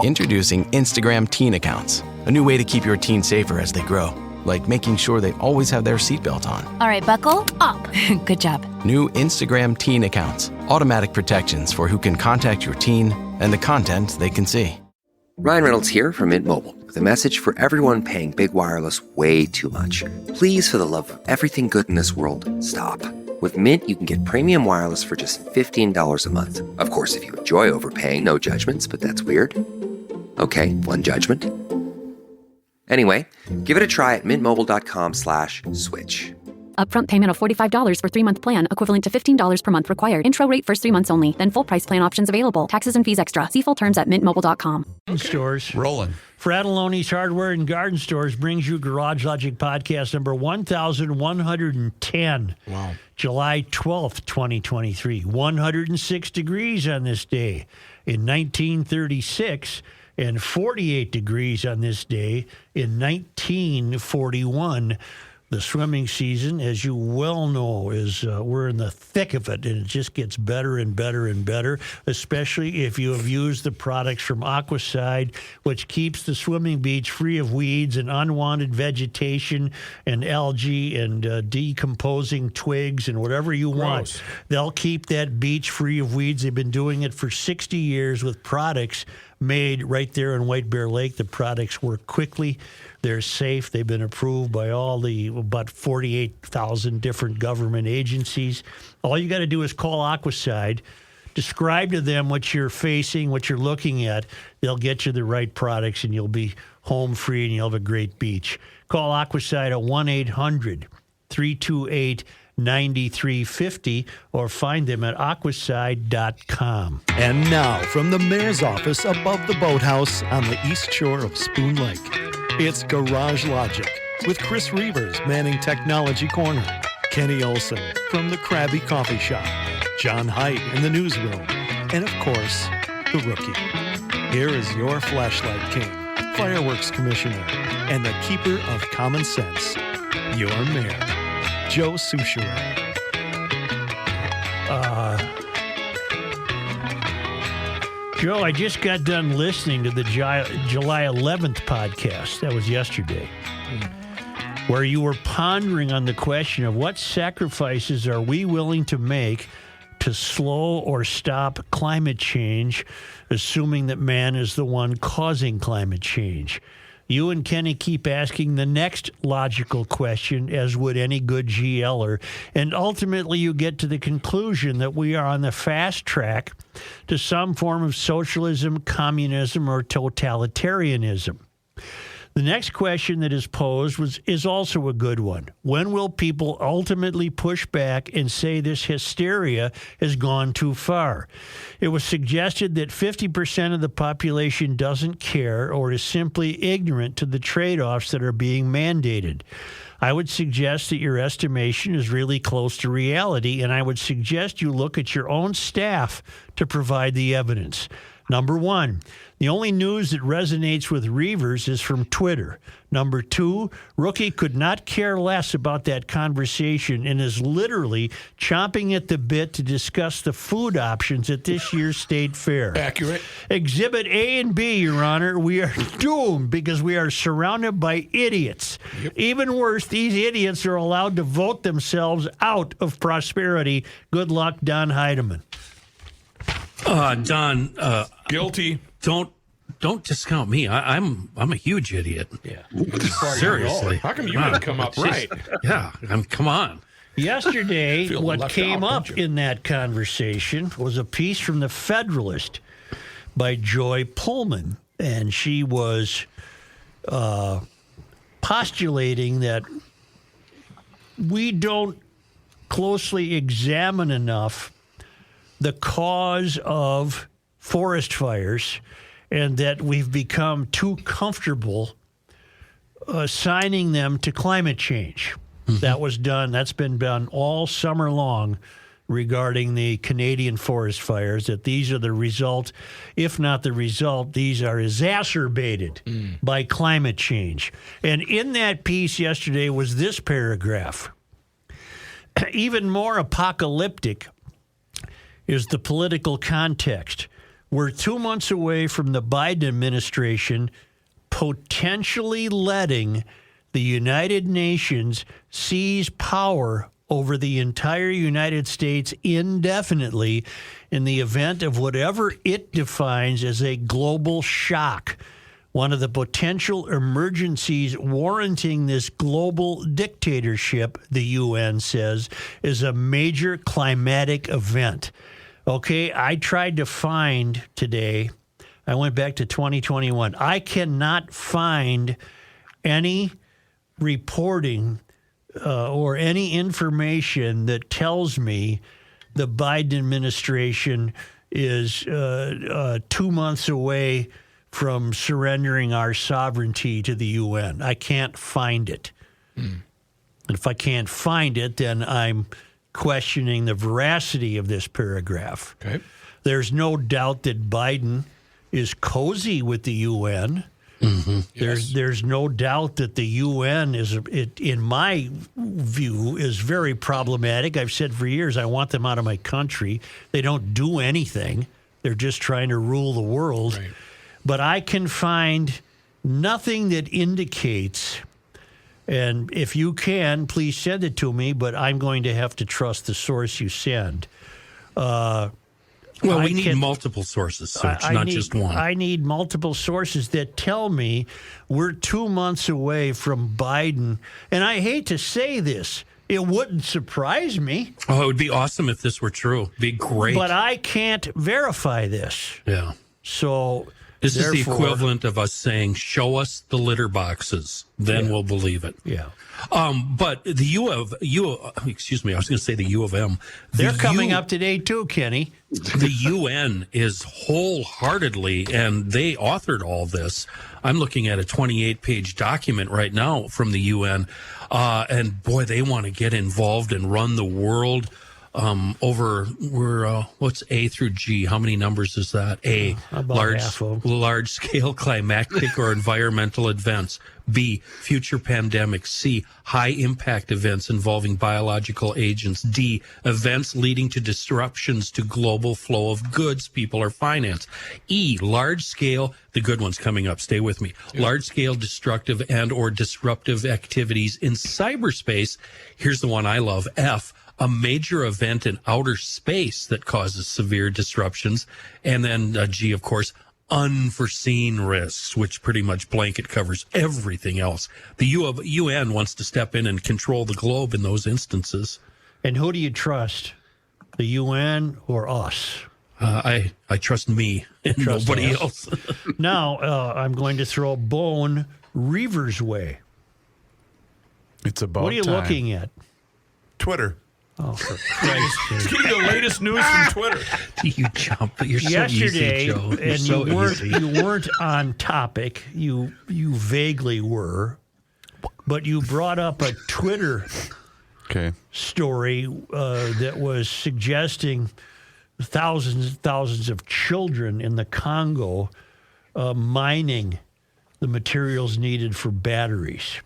Introducing Instagram Teen Accounts, a new way to keep your teen safer as they grow, like making sure they always have their seatbelt on. All right, buckle up. Good job. New Instagram Teen Accounts, automatic protections for who can contact your teen and the content they can see. Ryan Reynolds here from Mint Mobile with a message for everyone paying big wireless way too much. Please, for the love of everything good in this world, stop. With Mint, you can get premium wireless for just $15 a month. Of course, if you enjoy overpaying, no judgments, but that's weird. Okay, one judgment. Anyway, give it a try at mintmobile.com/switch. Upfront payment of $45 for 3-month plan, equivalent to $15 per month required. Intro rate first 3 months only. Then full price plan options available. Taxes and fees extra. See full terms at mintmobile.com. Stores. Rolling. Fratelloni's Hardware and Garden Stores brings you Garage Logic Podcast number 1110. Wow. July 12th, 2023. 106 degrees on this day in 1936 and 48 degrees on this day in 1941. The swimming season, as you well know, is we're in the thick of it, and it just gets better and better and better, especially if you have used the products from Aquaside, which keeps the swimming beach free of weeds and unwanted vegetation and algae and decomposing twigs and whatever you want. They'll keep that beach free of weeds. They've been doing it for 60 years with products made right there in White Bear Lake. The products work quickly. They're safe. They've been approved by all the about 48,000 different government agencies. All you got to do is call Aquaside, describe to them what you're facing, what you're looking at. They'll get you the right products, and you'll be home free, and you'll have a great beach. Call Aquaside at 1-800-328-9350 or find them at aquaside.com. And now, from the mayor's office above the boathouse on the east shore of Spoon Lake, it's Garage Logic with Chris Reavers manning Technology Corner, Kenny Olson from the Krabby Coffee Shop, John Heidt in the newsroom, and of course, the Rookie. Here is your flashlight king, fireworks commissioner, and the keeper of common sense, your mayor, Joe Soucheray. Joe, I just got done listening to the July 11th podcast. That was yesterday, where you were pondering on the question of what sacrifices are we willing to make to slow or stop climate change, assuming that man is the one causing climate change. You and Kenny keep asking the next logical question, as would any good GLer, and ultimately you get to the conclusion that we are on the fast track to some form of socialism, communism, or totalitarianism. The next question that is posed is also a good one. When will people ultimately push back and say this hysteria has gone too far? It was suggested that 50% of the population doesn't care or is simply ignorant to the trade-offs that are being mandated. I would suggest that your estimation is really close to reality, and I would suggest you look at your own staff to provide the evidence. Number one, the only news that resonates with Reavers is from Twitter. Number two, Rookie could not care less about that conversation and is literally chomping at the bit to discuss the food options at this year's state fair. Accurate. Exhibit A and B, Your Honor, we are doomed because we are surrounded by idiots. Yep. Even worse, these idiots are allowed to vote themselves out of prosperity. Good luck, Don Heidemann. Don, guilty. Don't discount me. I'm a huge idiot. Yeah. Seriously. How come you didn't come up right? Yeah. Come on. Yesterday, what came up in that conversation was a piece from the Federalist by Joy Pullman, and she was postulating that we don't closely examine enough the cause of forest fires, and that we've become too comfortable assigning them to climate change. Mm-hmm. That's been done all summer long regarding the Canadian forest fires, that these are the result, if not the result, these are exacerbated by climate change. And in that piece yesterday was this paragraph. Even more apocalyptic is the political context. we're 2 months away from the Biden administration potentially letting the United Nations seize power over the entire United States indefinitely in the event of whatever it defines as a global shock. One of the potential emergencies warranting this global dictatorship, the UN says, is a major climatic event. Okay, I tried to find today, I went back to 2021. I cannot find any reporting or any information that tells me the Biden administration is 2 months away from surrendering our sovereignty to the UN. I can't find it. And if I can't find it, then I'm questioning the veracity of this paragraph. Okay. There's no doubt that Biden is cozy with the UN. Mm-hmm. There's no doubt that the UN in my view, is very problematic. I've said for years I want them out of my country. They don't do anything. They're just trying to rule the world. Right. But I can find nothing that indicates, and if you can, please send it to me, but I'm going to have to trust the source you send. Well, we need multiple sources, Serge, not just one. I need multiple sources that tell me we're 2 months away from Biden. And I hate to say this. It wouldn't surprise me. Oh, it would be awesome if this were true. It'd be great. But I can't verify this. Yeah. So this is the equivalent of us saying, show us the litter boxes, then we'll believe it. Yeah. But the U of M. They're coming up today too, Kenny. The UN is wholeheartedly, and they authored all this. I'm looking at a 28-page document right now from the UN, and boy, they want to get involved and run the world what's A through G? How many numbers is that? A, large scale climatic or environmental events. B, future pandemics. C, high impact events involving biological agents. D, events leading to disruptions to global flow of goods, people, or finance. E, large scale, the good one's coming up, stay with me. Large scale destructive and or disruptive activities in cyberspace. Here's the one I love. F, a major event in outer space that causes severe disruptions. And then G, of course, unforeseen risks, which pretty much blanket covers everything else. The UN wants to step in and control the globe in those instances. And who do you trust, the UN or us? I trust me and nobody else. Now, I'm going to throw Bone Reavers' way. It's about What are you time. looking at? Twitter. Oh, for Christ's sake. Let's give you the latest news from Twitter. You jump. You're Yesterday, so easy, Joe. and so you weren't on topic. You vaguely were, but you brought up a Twitter story that was suggesting thousands and thousands of children in the Congo mining the materials needed for batteries.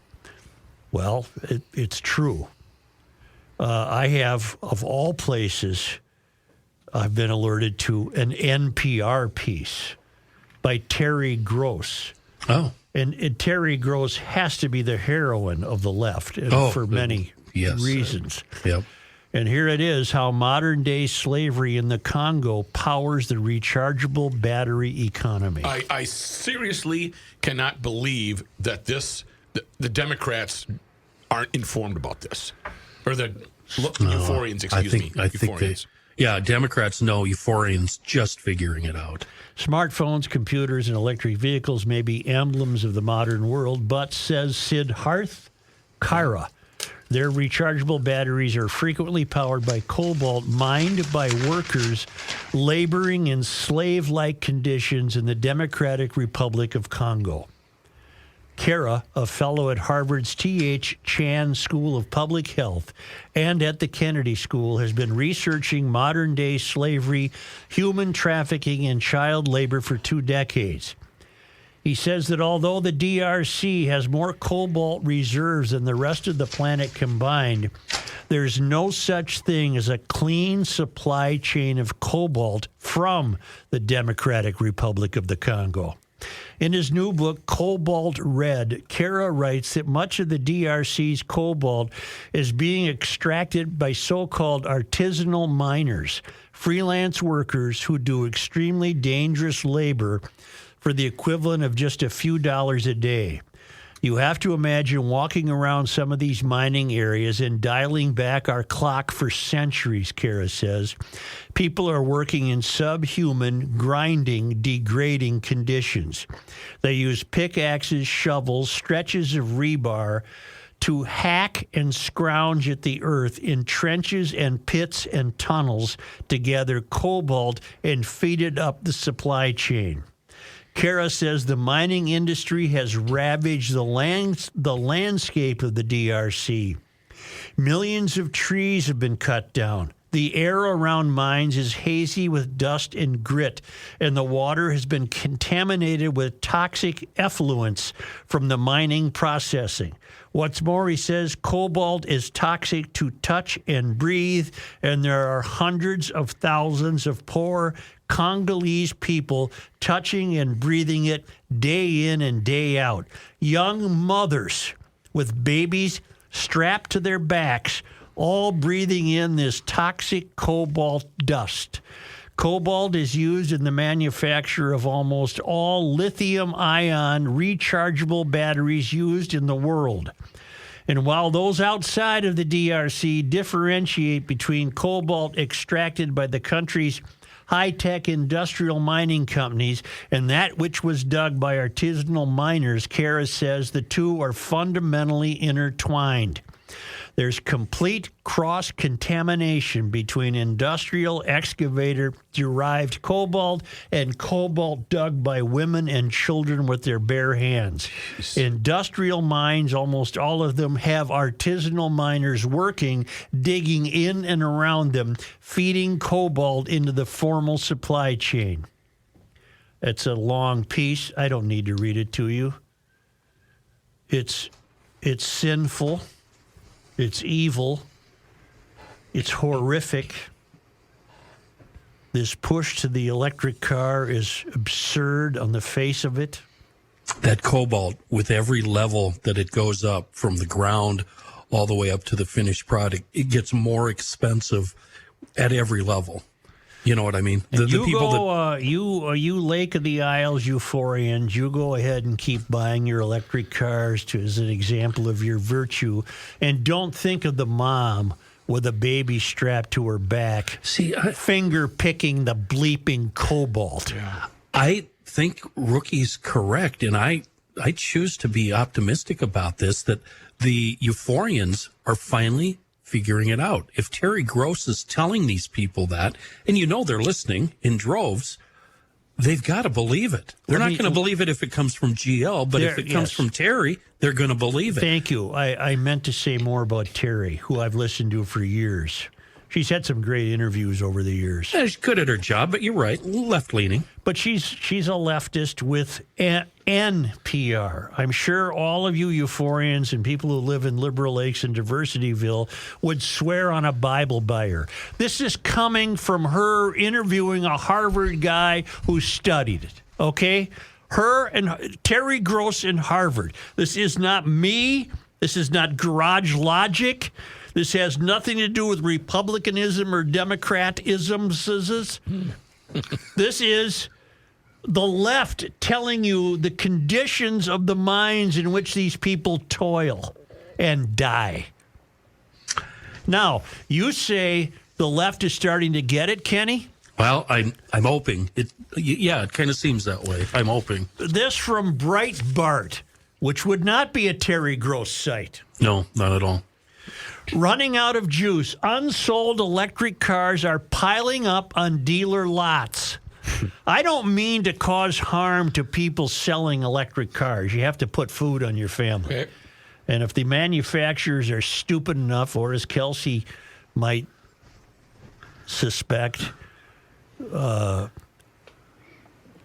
Well, it's true. I have, of all places, I've been alerted to an NPR piece by Terry Gross. Oh. And Terry Gross has to be the heroine of the left for many reasons. Yep. And here it is, how modern-day slavery in the Congo powers the rechargeable battery economy. I seriously cannot believe that the Democrats aren't informed about this. Or the euphorians, excuse me. I think Democrats know, euphorians just figuring it out. Smartphones, computers, and electric vehicles may be emblems of the modern world, but, says Sid Harth Kyra, their rechargeable batteries are frequently powered by cobalt mined by workers laboring in slave-like conditions in the Democratic Republic of Congo. Kara, a fellow at Harvard's T.H. Chan School of Public Health and at the Kennedy School, has been researching modern-day slavery, human trafficking, and child labor for 2 decades. He says that although the DRC has more cobalt reserves than the rest of the planet combined, there's no such thing as a clean supply chain of cobalt from the Democratic Republic of the Congo. In his new book, Cobalt Red, Kara writes that much of the DRC's cobalt is being extracted by so-called artisanal miners, freelance workers who do extremely dangerous labor for the equivalent of just a few dollars a day. You have to imagine walking around some of these mining areas and dialing back our clock for centuries, Kara says. People are working in subhuman, grinding, degrading conditions. They use pickaxes, shovels, stretches of rebar to hack and scrounge at the earth in trenches and pits and tunnels to gather cobalt and feed it up the supply chain. Kara says the mining industry has ravaged the landscape of the DRC. Millions of trees have been cut down. The air around mines is hazy with dust and grit, and the water has been contaminated with toxic effluents from the mining processing. What's more, he says, cobalt is toxic to touch and breathe, and there are hundreds of thousands of poor Congolese people touching and breathing it day in and day out. Young mothers with babies strapped to their backs, all breathing in this toxic cobalt dust. Cobalt is used in the manufacture of almost all lithium-ion rechargeable batteries used in the world. And while those outside of the DRC differentiate between cobalt extracted by the country's high-tech industrial mining companies and that which was dug by artisanal miners, Kara says the two are fundamentally intertwined. There's complete cross-contamination between industrial excavator-derived cobalt and cobalt dug by women and children with their bare hands. Industrial mines, almost all of them, have artisanal miners working, digging in and around them, feeding cobalt into the formal supply chain. It's a long piece. I don't need to read it to you. It's sinful. It's evil. It's horrific. This push to the electric car is absurd on the face of it. That cobalt, with every level that it goes up from the ground all the way up to the finished product, it gets more expensive at every level. You know what I mean? You Lake of the Isles euphorians, you go ahead and keep buying your electric cars as an example of your virtue, and don't think of the mom with a baby strapped to her back, finger picking the bleeping cobalt. Yeah. I think Rookie's correct, and I choose to be optimistic about this, that the euphorians are finally figuring it out. If Terry Gross is telling these people that, and you know they're listening in droves, they've got to believe it. They're not going to believe it if it comes from GL, but if it comes from Terry, they're going to believe it. Thank you. I meant to say more about Terry, who I've listened to for years. She's had some great interviews over the years. Yeah, she's good at her job, but you're right, left-leaning. But she's a leftist with NPR. I'm sure all of you euphorians and people who live in Liberal Lakes and Diversityville would swear on a Bible by her. This is coming from her interviewing a Harvard guy who studied it, okay? Her and Terry Gross in Harvard. This is not me. This is not garage logic. This has nothing to do with republicanism or democratisms. This is the left telling you the conditions of the mines in which these people toil and die. Now, you say the left is starting to get it, Kenny? Well, I'm hoping. It kind of seems that way. I'm hoping. This from Breitbart, which would not be a Terry Gross site. No, not at all. Running out of juice. Unsold electric cars are piling up on dealer lots. I don't mean to cause harm to people selling electric cars. You have to put food on your family. Okay. And if the manufacturers are stupid enough, or as Kelsey might suspect,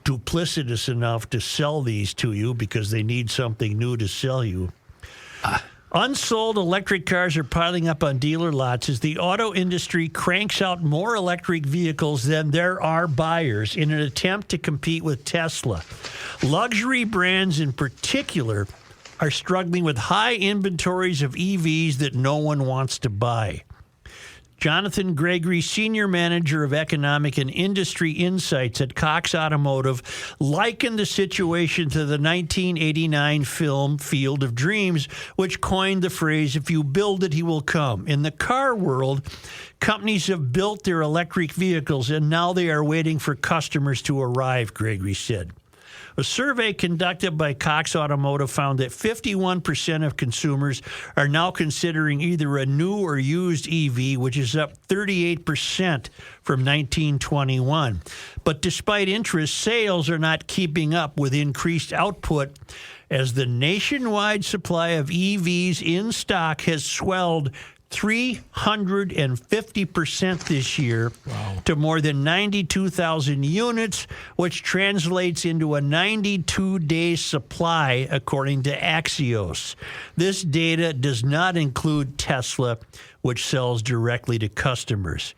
duplicitous enough to sell these to you because they need something new to sell you, Unsold electric cars are piling up on dealer lots as the auto industry cranks out more electric vehicles than there are buyers in an attempt to compete with Tesla. Luxury brands in particular are struggling with high inventories of EVs that no one wants to buy. Jonathan Gregory, Senior Manager of Economic and Industry Insights at Cox Automotive, likened the situation to the 1989 film Field of Dreams, which coined the phrase, "If you build it, he will come." In the car world, companies have built their electric vehicles, and now they are waiting for customers to arrive, Gregory said. A survey conducted by Cox Automotive found that 51% of consumers are now considering either a new or used EV, which is up 38% from 1921. But despite interest, sales are not keeping up with increased output as the nationwide supply of EVs in stock has swelled 350% this year to more than 92,000 units, which translates into a 92-day supply, according to Axios. This data does not include Tesla, which sells directly to customers.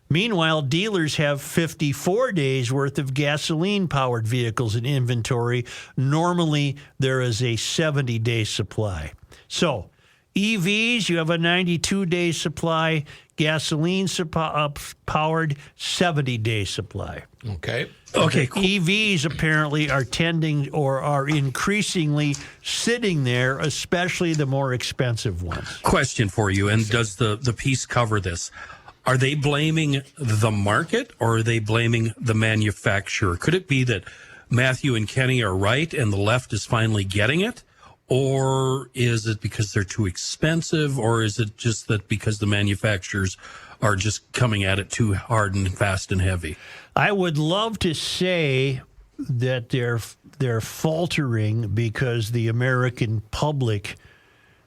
Meanwhile, dealers have 54 days worth of gasoline-powered vehicles in inventory. Normally, there is a 70-day supply. So, EVs, you have a 92-day supply. Gasoline-powered, 70-day supply. Okay. Okay, cool. EVs apparently are tending or are increasingly sitting there, especially the more expensive ones. Question for you, and does the piece cover this? Are they blaming the market or are they blaming the manufacturer? Could it be that Matthew and Kenny are right and the left is finally getting it? Or is it because they're too expensive? Or is it just that because the manufacturers are just coming at it too hard and fast and heavy? I would love to say that they're faltering because the American public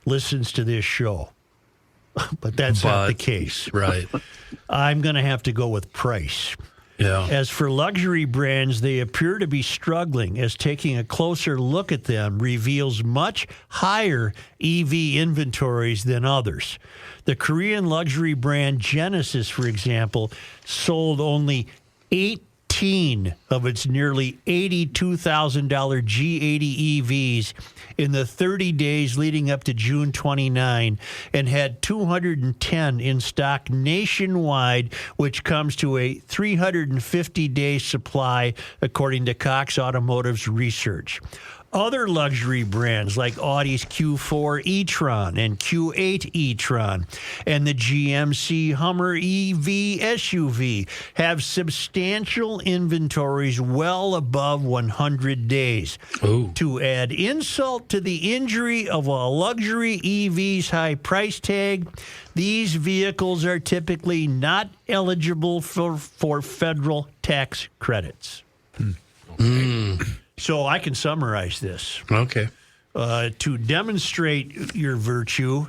listens to this show. But that's not the case. Right. I'm going to have to go with price. Yeah. As for luxury brands, they appear to be struggling, as taking a closer look at them reveals much higher EV inventories than others. The Korean luxury brand Genesis, for example, sold only 18 of its nearly $82,000 G80 EVs in the 30 days leading up to June 29 and had 210 in stock nationwide, which comes to a 350-day supply, according to Cox Automotive's research. Other luxury brands like Audi's Q4 e-tron and Q8 e-tron and the GMC Hummer EV SUV have substantial inventories well above 100 days. Ooh. To add insult to the injury of a luxury EV's high price tag, these vehicles are typically not eligible for federal tax credits. So I can summarize this. Okay. To demonstrate your virtue,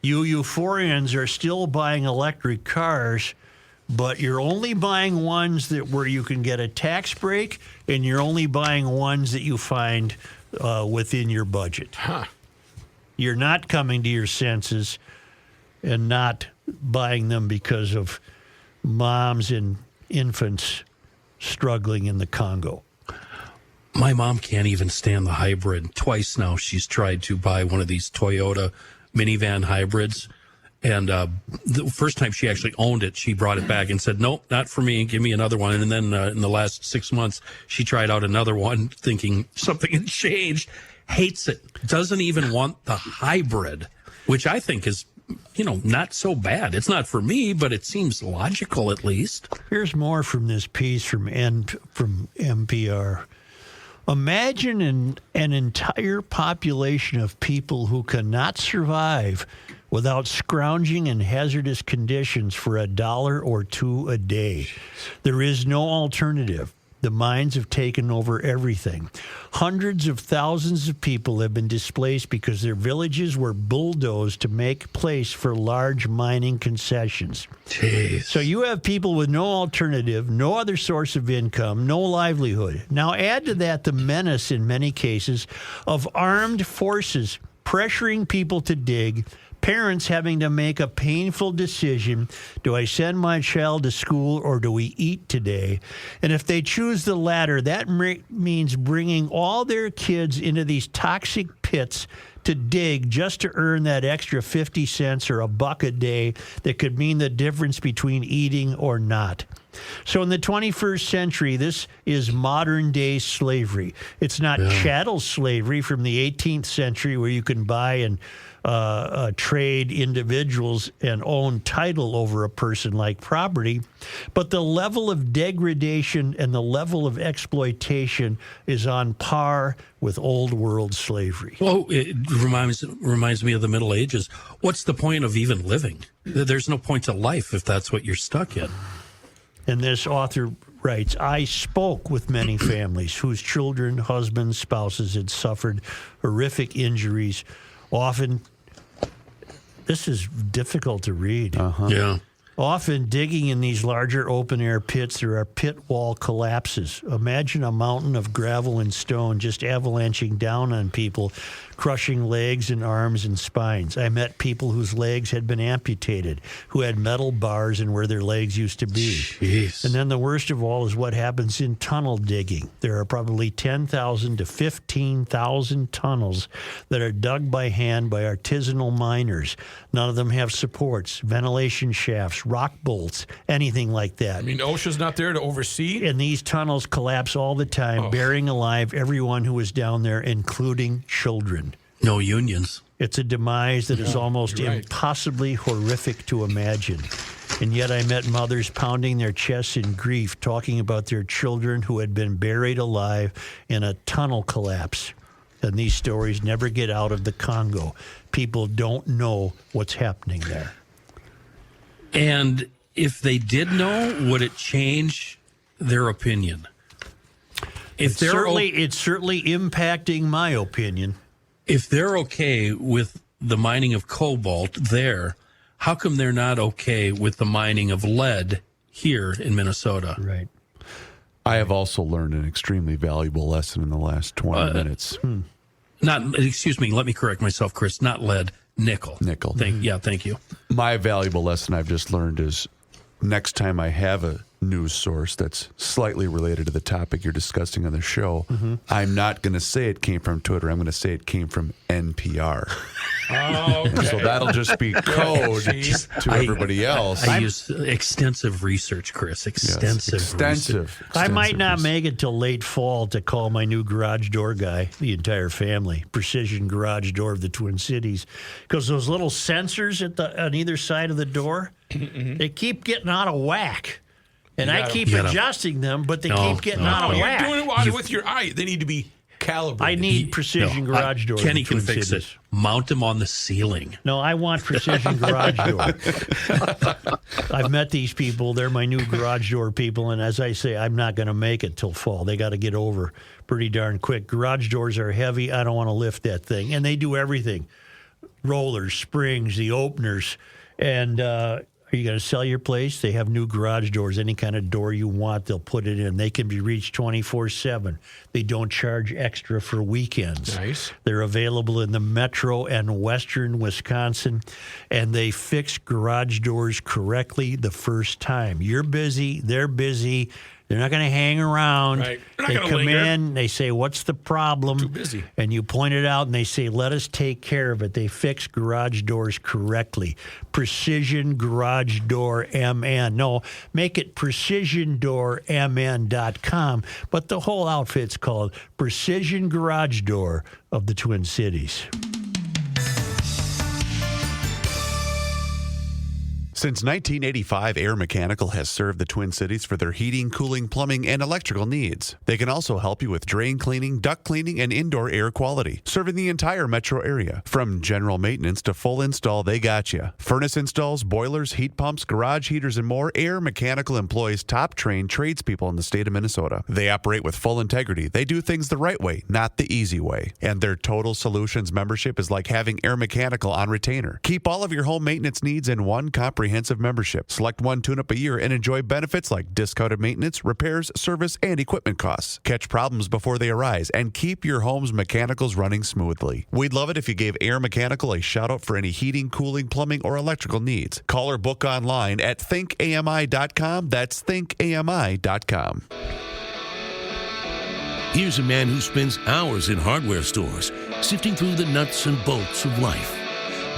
you euphorians are still buying electric cars, but you're only buying ones where you can get a tax break, and you're only buying ones that you find within your budget. Huh. You're not coming to your senses and not buying them because of moms and infants struggling in the Congo. My mom can't even stand the hybrid. Twice now she's tried to buy one of these Toyota minivan hybrids. And the first time she actually owned it, she brought it back and said, nope, not for me. Give me another one. And then in the last 6 months, she tried out another one thinking something had changed. Hates it. Doesn't even want the hybrid, which I think is, not so bad. It's not for me, but it seems logical at least. Here's more from this piece from NPR. Imagine an entire population of people who cannot survive without scrounging in hazardous conditions for $1 or $2 a day. There is no alternative. The mines have taken over everything. Hundreds of thousands of people have been displaced because their villages were bulldozed to make place for large mining concessions. Jeez. So you have people with no alternative, no other source of income, no livelihood. Now add to that the menace, in many cases, of armed forces pressuring people to dig, parents having to make a painful decision. Do I send my child to school or do we eat today? And if they choose the latter, that means bringing all their kids into these toxic pits to dig just to earn that extra 50 cents or $1 a day that could mean the difference between eating or not. So in the 21st century, this is modern-day slavery. It's not chattel slavery from the 18th century where you can buy and trade individuals and own title over a person like property, but the level of degradation and the level of exploitation is on par with old world slavery. Well, it reminds me of the Middle Ages. What's the point of even living? There's no point to life if that's what you're stuck in. And this author writes, I spoke with many families whose children, husbands, spouses had suffered horrific injuries. Often, this is difficult to read. Yeah. Often digging in these larger open-air pits, there are pit wall collapses. Imagine a mountain of gravel and stone just avalanching down on people, crushing legs and arms and spines. I met people whose legs had been amputated, who had metal bars in where their legs used to be. Jeez. And then the worst of all is what happens in tunnel digging. There are probably 10,000 to 15,000 tunnels that are dug by hand by artisanal miners. None of them have supports, ventilation shafts, rock bolts, anything like that. I mean, OSHA's not there to oversee? And these tunnels collapse all the time, burying alive everyone who was down there, including children. No unions. It's a demise that is almost impossibly horrific to imagine. And yet I met mothers pounding their chests in grief, talking about their children who had been buried alive in a tunnel collapse. And these stories never get out of the Congo. People don't know what's happening there. And if they did know, would it change their opinion? It's certainly impacting my opinion. If they're okay with the mining of cobalt there, how come they're not okay with the mining of lead here in Minnesota? Right. I have also learned an extremely valuable lesson in the last 20 minutes. Excuse me, let me correct myself, Chris. Not lead, nickel. Nickel. Thank you. My valuable lesson I've just learned is next time I have a news source that's slightly related to the topic you're discussing on the show, I'm not going to say it came from Twitter. I'm going to say it came from NPR. Okay. So that'll just be code to everybody else. I use extensive research, Chris. Extensive. I might not make it till late fall to call my new garage door guy, the entire family, Precision Garage Door of the Twin Cities, because those little sensors on either side of the door, they keep getting out of whack. And I keep adjusting them, but they keep getting out of whack. You're doing it with your eye. They need to be calibrated. I need Precision Garage Doors. Kenny can fix it. Mount them on the ceiling. No, I want Precision Garage Door. I've met these people. They're my new garage door people. And as I say, I'm not going to make it till fall. They got to get over pretty darn quick. Garage doors are heavy. I don't want to lift that thing. And they do everything. Rollers, springs, the openers. And are you going to sell your place? They have new garage doors. Any kind of door you want, they'll put it in. They can be reached 24/7. They don't charge extra for weekends. Nice. They're available in the metro and western Wisconsin, and they fix garage doors correctly the first time. You're busy. They're busy. They're not going to hang around. Right. They come in, they say, what's the problem? Too busy. And you point it out, and they say, let us take care of it. They fix garage doors correctly. Precision Garage Door MN. No, make it precisiondoormn.com. But the whole outfit's called Precision Garage Door of the Twin Cities. Since 1985, Air Mechanical has served the Twin Cities for their heating, cooling, plumbing, and electrical needs. They can also help you with drain cleaning, duct cleaning, and indoor air quality, serving the entire metro area. From general maintenance to full install, they got you. Furnace installs, boilers, heat pumps, garage heaters, and more. Air Mechanical employs top-trained tradespeople in the state of Minnesota. They operate with full integrity. They do things the right way, not the easy way. And their Total Solutions membership is like having Air Mechanical on retainer. Keep all of your home maintenance needs in one comprehensive comprehensive membership. Select one tune-up a year and enjoy benefits like discounted maintenance, repairs, service, and equipment costs. Catch problems before they arise and keep your home's mechanicals running smoothly. We'd love it if you gave Air Mechanical a shout-out for any heating, cooling, plumbing, or electrical needs. Call or book online at thinkami.com. That's thinkami.com. Here's a man who spends hours in hardware stores, sifting through the nuts and bolts of life.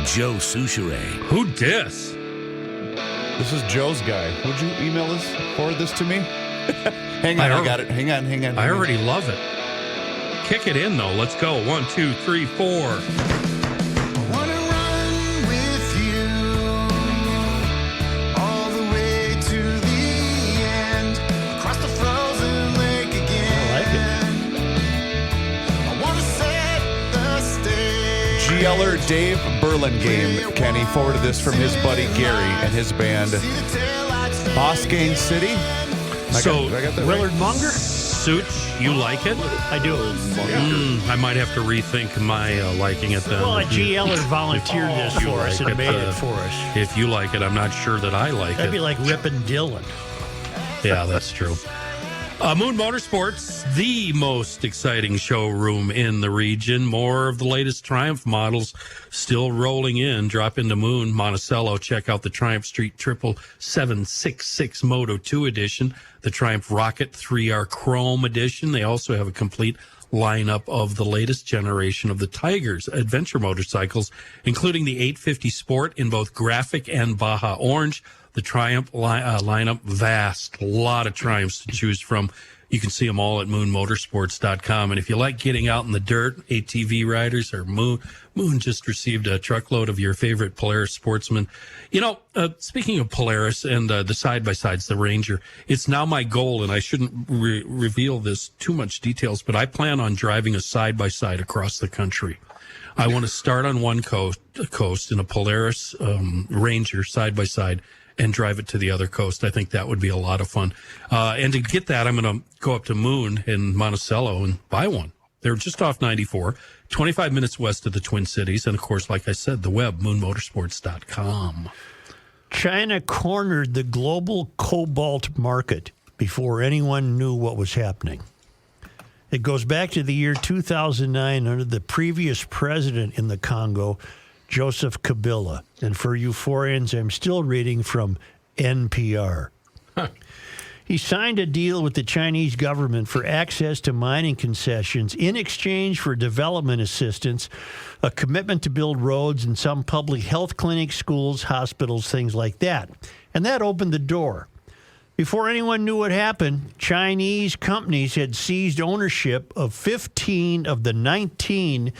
Joe Souchere. Who dis? This is Joe's guy. Would you forward this to me? Hang on, I got it. Hang on. I already love it. Kick it in, though. Let's go. 1, 2, 3, 4. Yeller Dave Burlingame, Kenny, forwarded this from his buddy Gary and his band, Boscaine City. Willard Munger? Such, you like it? I do. I might have to rethink my liking it then. Well, G. Eller volunteered this for us and made it for us. If you like it, I'm not sure that I like it. That'd be like ripping Dylan. Yeah, that's true. Moon Motorsports, the most exciting showroom in the region. More of the latest Triumph models still rolling in. Drop into Moon, Monticello. Check out the Triumph Street 77766 Moto 2 edition, the Triumph Rocket 3R Chrome edition. They also have a complete lineup of the latest generation of the Tigers adventure motorcycles, including the 850 Sport in both graphic and Baja Orange. The Triumph lineup, vast, a lot of Triumphs to choose from. You can see them all at moonmotorsports.com. And if you like getting out in the dirt, ATV riders or Moon just received a truckload of your favorite Polaris sportsmen. You know, speaking of Polaris and the side-by-sides, the Ranger, it's now my goal, and I shouldn't reveal this too much details, but I plan on driving a side-by-side across the country. I want to start on one coast in a Polaris Ranger side-by-side and drive it to the other coast. I think that would be a lot of fun. And to get that, I'm going to go up to Moon in Monticello and buy one. They're just off 94, 25 minutes west of the Twin Cities. And, of course, like I said, the web, moonmotorsports.com. China cornered the global cobalt market before anyone knew what was happening. It goes back to the year 2009 under the previous president in the Congo, Joseph Kabila. And for euphorians, I'm still reading from NPR. He signed a deal with the Chinese government for access to mining concessions in exchange for development assistance, a commitment to build roads and some public health clinics, schools, hospitals, things like that. And that opened the door. Before anyone knew what happened, Chinese companies had seized ownership of 15 of the 19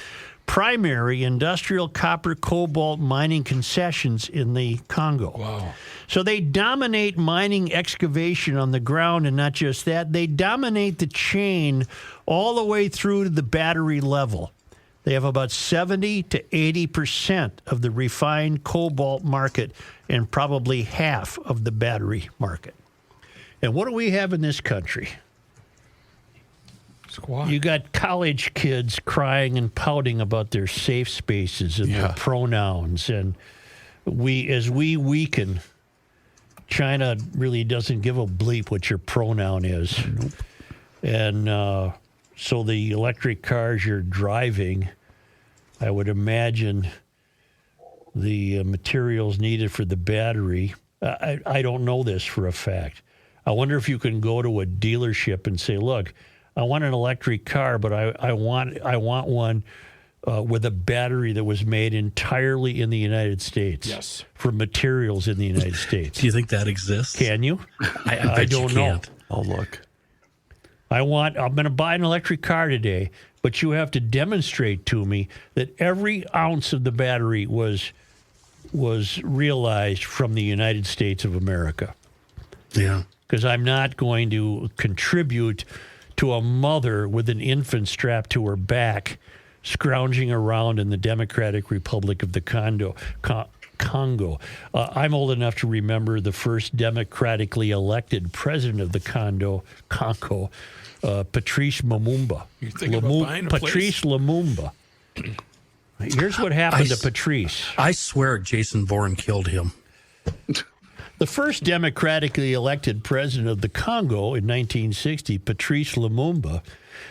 primary industrial copper cobalt mining concessions in the Congo. Wow. So they dominate mining excavation on the ground, and not just that, they dominate the chain all the way through to the battery level. They have about 70 to 80% of the refined cobalt market and probably half of the battery market. And what do we have in this country? Squad. You got college kids crying and pouting about their safe spaces and their pronouns. And as we weaken, China really doesn't give a bleep what your pronoun is. Nope. And so the electric cars you're driving, I would imagine the materials needed for the battery, I don't know this for a fact. I wonder if you can go to a dealership and say, look, I want an electric car, but I want one with a battery that was made entirely in the United States. Yes. For materials in the United States. Do you think that exists? Can you? I don't know. I'll look. I'm going to buy an electric car today, but you have to demonstrate to me that every ounce of the battery was realized from the United States of America. Yeah. Because I'm not going to contribute to a mother with an infant strapped to her back, scrounging around in the Democratic Republic of the Congo. I'm old enough to remember the first democratically elected president of the Congo, Patrice Lumumba. You're thinking about buying a Patrice place? Lumumba. Here's what happened to Patrice. I swear Jason Bourne killed him. The first democratically elected president of the Congo in 1960, Patrice Lumumba,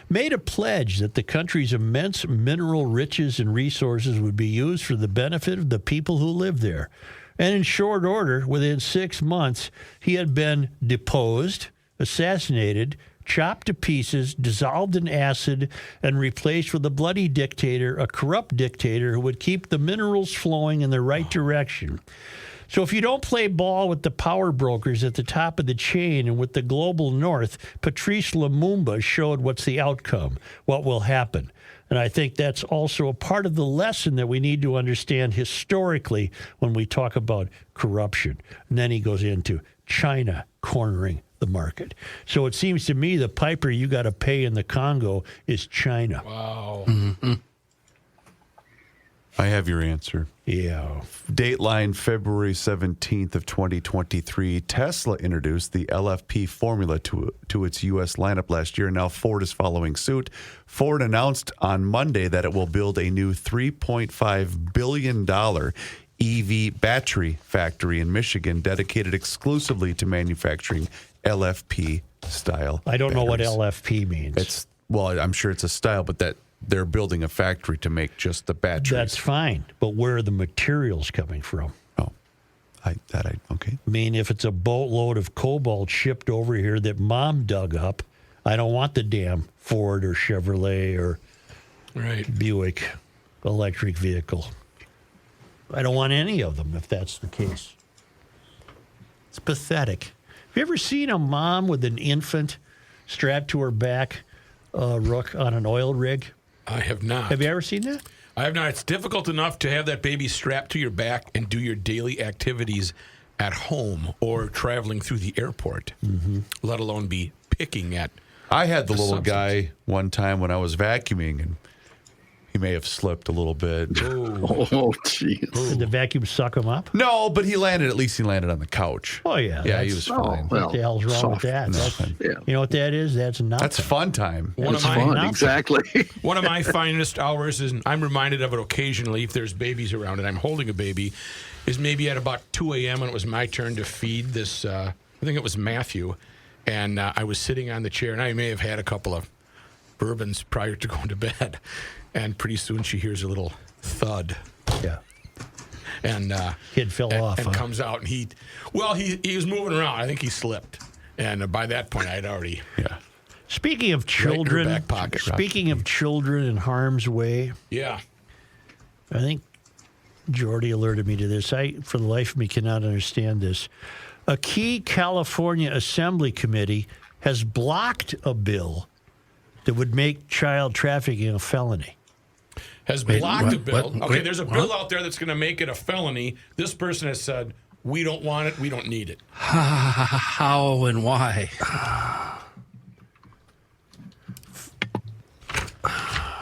made a pledge that the country's immense mineral riches and resources would be used for the benefit of the people who live there. And in short order, within 6 months, he had been deposed, assassinated, chopped to pieces, dissolved in acid, and replaced with a bloody dictator, a corrupt dictator who would keep the minerals flowing in the right direction. So if you don't play ball with the power brokers at the top of the chain and with the global north, Patrice Lumumba showed what's the outcome, what will happen. And I think that's also a part of the lesson that we need to understand historically when we talk about corruption. And then he goes into China cornering the market. So it seems to me the piper you got to pay in the Congo is China. Wow. Mm-hmm. I have your answer. Yeah. Dateline February 17th of 2023. Tesla introduced the LFP formula to its U.S. lineup last year. Now Ford is following suit. Ford announced on Monday that it will build a new $3.5 billion EV battery factory in Michigan dedicated exclusively to manufacturing LFP style I don't know what batteries. LFP means. I'm sure it's a style, but that they're building a factory to make just the batteries. That's fine, but where are the materials coming from? Okay. I mean, if it's a boatload of cobalt shipped over here that Mom dug up, I don't want the damn Ford or Chevrolet or Buick electric vehicle. I don't want any of them if that's the case. It's pathetic. Have you ever seen a mom with an infant strapped to her back, Rook, on an oil rig? I have not. Have you ever seen that? I have not. It's difficult enough to have that baby strapped to your back and do your daily activities at home or traveling through the airport, let alone be picking at. I had the little guy one time when I was vacuuming, and he may have slipped a little bit. Oh, jeez. Did the vacuum suck him up? No, but at least he landed on the I'm reminded of it occasionally if there's babies around and I'm holding a baby, is maybe at about 2 a.m. when it was my turn to feed this, I think it was Matthew, and I was sitting on the chair, and I may have had a couple of bourbons prior to going to bed, and pretty soon she hears a little thud. Yeah. And kid fell off. And comes out, and he was moving around. I think he slipped, and by that point, I'd already. Yeah. Speaking of children, back pocket. Speaking of children in harm's way. Yeah. I think Jordy alerted me to this. I, for the life of me, cannot understand this. A key California Assembly committee has blocked a bill that would make child trafficking a felony. Has blocked a bill. There's a bill out there that's going to make it a felony. This person has said, we don't want it, we don't need it. How and why?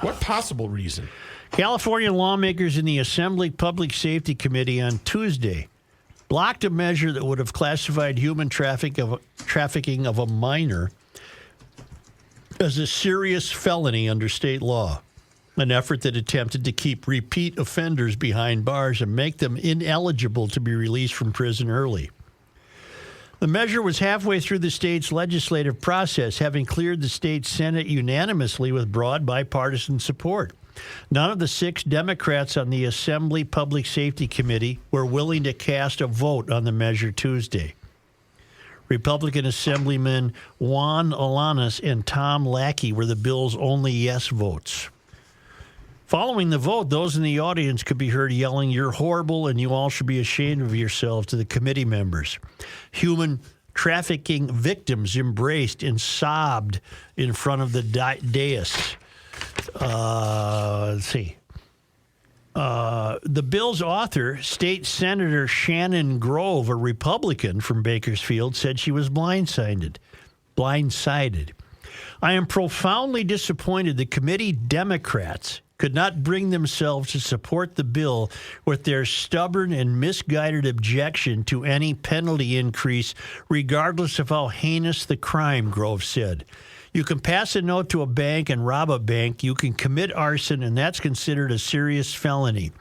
What possible reason? California lawmakers in the Assembly Public Safety Committee on Tuesday blocked a measure that would have classified human trafficking of a minor as a serious felony under state law, an effort that attempted to keep repeat offenders behind bars and make them ineligible to be released from prison early. The measure was halfway through the state's legislative process, having cleared the state Senate unanimously with broad bipartisan support. None of the 6 Democrats on the Assembly Public Safety Committee were willing to cast a vote on the measure Tuesday. Republican Assemblymen Juan Alanis and Tom Lackey were the bill's only yes votes. Following the vote, those in the audience could be heard yelling, "You're horrible and you all should be ashamed of yourselves," to the committee members. Human trafficking victims embraced and sobbed in front of the dais. Let's see. The bill's author, State Senator Shannon Grove, a Republican from Bakersfield, said she was blindsided. I am profoundly disappointed the committee Democrats could not bring themselves to support the bill with their stubborn and misguided objection to any penalty increase, regardless of how heinous the crime, Grove said. You can pass a note to a bank and rob a bank. You can commit arson, and that's considered a serious felony.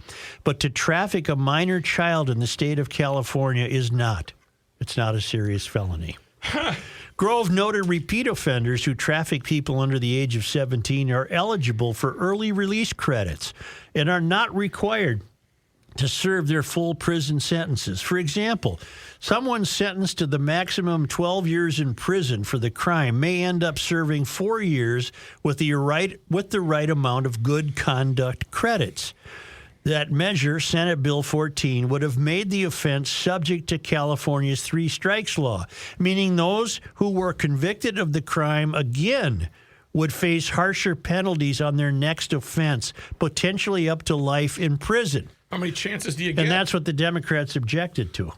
But to traffic a minor child in the state of California is not. It's not a serious felony. Grove noted repeat offenders who traffic people under the age of 17 are eligible for early release credits and are not required to serve their full prison sentences. For example, someone sentenced to the maximum 12 years in prison for the crime may end up serving 4 years with the right amount of good conduct credits. That measure, Senate Bill 14, would have made the offense subject to California's three strikes law, meaning those who were convicted of the crime again would face harsher penalties on their next offense, potentially up to life in prison. How many chances do you get? And that's what the Democrats objected to.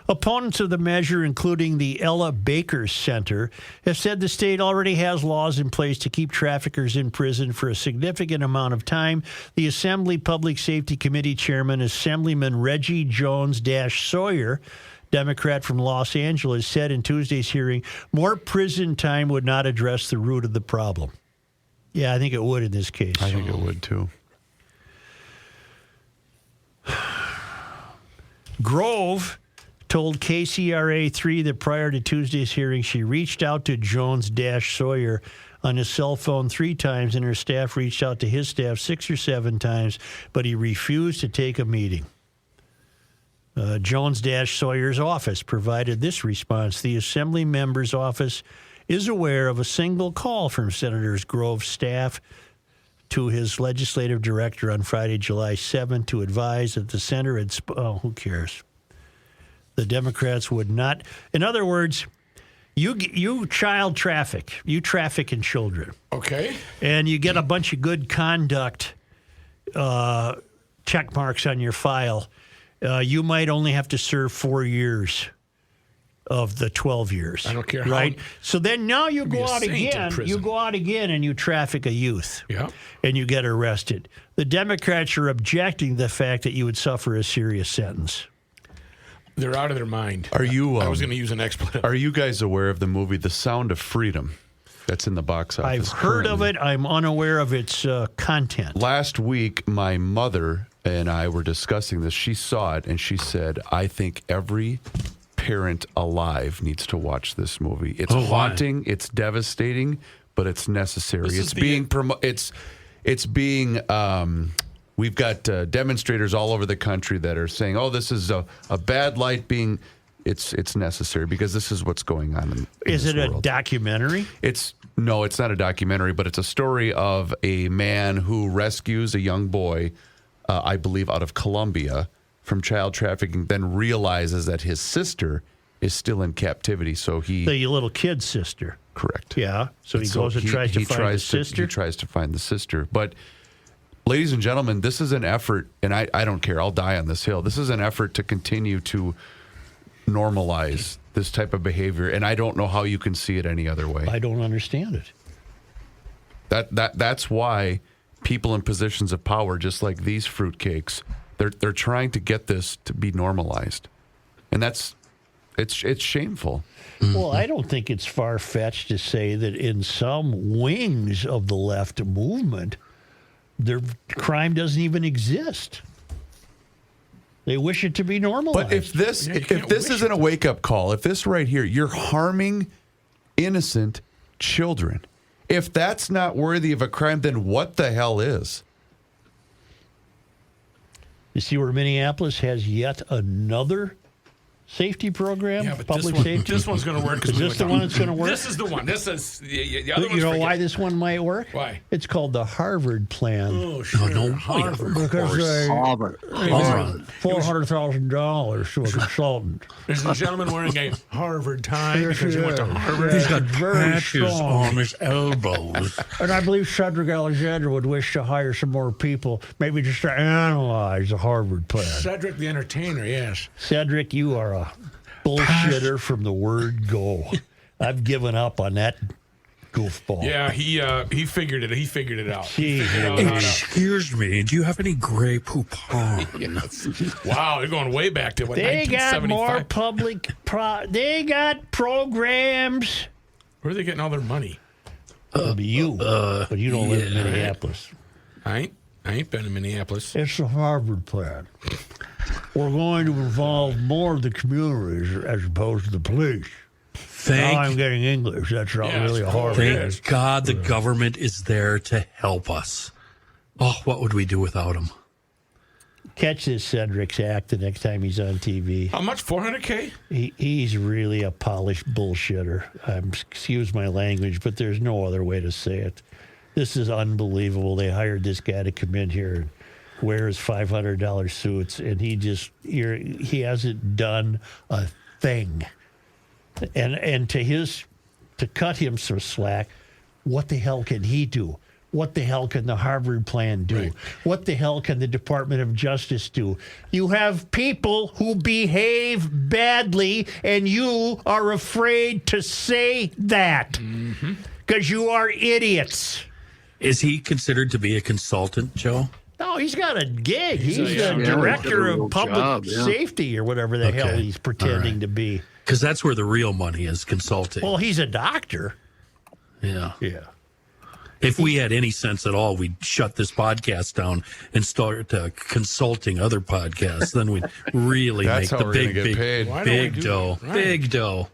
Opponents of the measure, including the Ella Baker Center, have said the state already has laws in place to keep traffickers in prison for a significant amount of time. The Assembly Public Safety Committee Chairman, Assemblyman Reggie Jones-Sawyer, Democrat from Los Angeles, said in Tuesday's hearing, more prison time would not address the root of the problem. Yeah, I think it would in this case. I think it would, too. Grove told KCRA3 that prior to Tuesday's hearing, she reached out to Jones-Sawyer on his cell phone 3 times, and her staff reached out to his staff 6 or 7 times, but he refused to take a meeting. Jones-Sawyer's office provided this response. The Assembly member's office is aware of a single call from Senators Grove's staff to his legislative director on Friday, July 7th, to advise that the center had... who cares? The Democrats would not... In other words, you child traffic. You traffic in children. Okay. And you get a bunch of good conduct check marks on your file. You might only have to serve 4 years of the 12 years. I don't care right? how... So then now you go out again. You You go out again and you traffic a youth. Yeah. And you get arrested. The Democrats are objecting to the fact that you would suffer a serious sentence. They're out of their mind. Are you? I was going to use an expletive. Are you guys aware of the movie The Sound of Freedom? That's in the box office. I've heard of it. I'm unaware of its content. Last week, my mother and I were discussing this. She saw it, and she said, I think every parent alive needs to watch this movie. It's haunting. It's devastating, but it's necessary. It's being we've got demonstrators all over the country that are saying, oh, this is a bad light being... It's necessary because this is what's going on in Is it this a world. documentary? No, it's not a documentary, but it's a story of a man who rescues a young boy, I believe out of Colombia, from child trafficking, then realizes that his sister is still in captivity. So the little kid's sister. Correct. Yeah. So he goes and tries to find the sister. He tries to find the sister. But, ladies and gentlemen, this is an effort, and I don't care. I'll die on this hill. This is an effort to continue to normalize this type of behavior, and I don't know how you can see it any other way. I don't understand it. That's why people in positions of power, just like these fruitcakes, they're trying to get this to be normalized, and it's shameful. Well, I don't think it's far-fetched to say that in some wings of the left movement, their crime doesn't even exist. They wish it to be normalized. But if this isn't a wake-up call, if this right here, you're harming innocent children. If that's not worthy of a crime, then what the hell is? You see where Minneapolis has yet another safety program? Yeah, but public safety. This one's going to work. Is this the one that's going to work? This is the one. This is the other one. You know why this one might work? Why? It's called the Harvard Plan. Oh, sure. No, Harvard. Because they Harvard. $400,000 to a consultant. There's a gentleman wearing a Harvard tie because he went to Harvard. He's got very patches strong. on his elbows. And I believe Cedric Alexander would wish to hire some more people, maybe just to analyze the Harvard Plan. Cedric the Entertainer, yes. Cedric, you are a bullshitter from the word go. I've given up on that goofball. Yeah, he figured it. He figured it out. Excuse me, do you have any Grey Poupon? Wow, they're going way back to what, They got 1975? more they got programs Where are they getting all their money? It'll be you, but you don't live in Minneapolis. I ain't been in Minneapolis. It's the Harvard plan. We're going to involve more of the communities as opposed to the police. Now I'm getting English. That's not really a hard thing. Thank God the government is there to help us. Oh, what would we do without them? Catch this Cedric's act the next time he's on TV. How much? $400K? He's really a polished bullshitter. Excuse my language, but there's no other way to say it. This is unbelievable. They hired this guy to come in here and wear his $500 suits, and he hasn't done a thing. And to cut him some slack, what the hell can he do? What the hell can the Harvard plan do? Right. What the hell can the Department of Justice do? You have people who behave badly, and you are afraid to say that because you are idiots. Is he considered to be a consultant, Joe? No, he's got a gig. He's the director of public safety or whatever the hell he's pretending to be. Because that's where the real money is, consulting. Well, he's a doctor. Yeah. Yeah. If we had any sense at all, we'd shut this podcast down and start consulting other podcasts. Then we'd really make the big dough. Right. Big dough.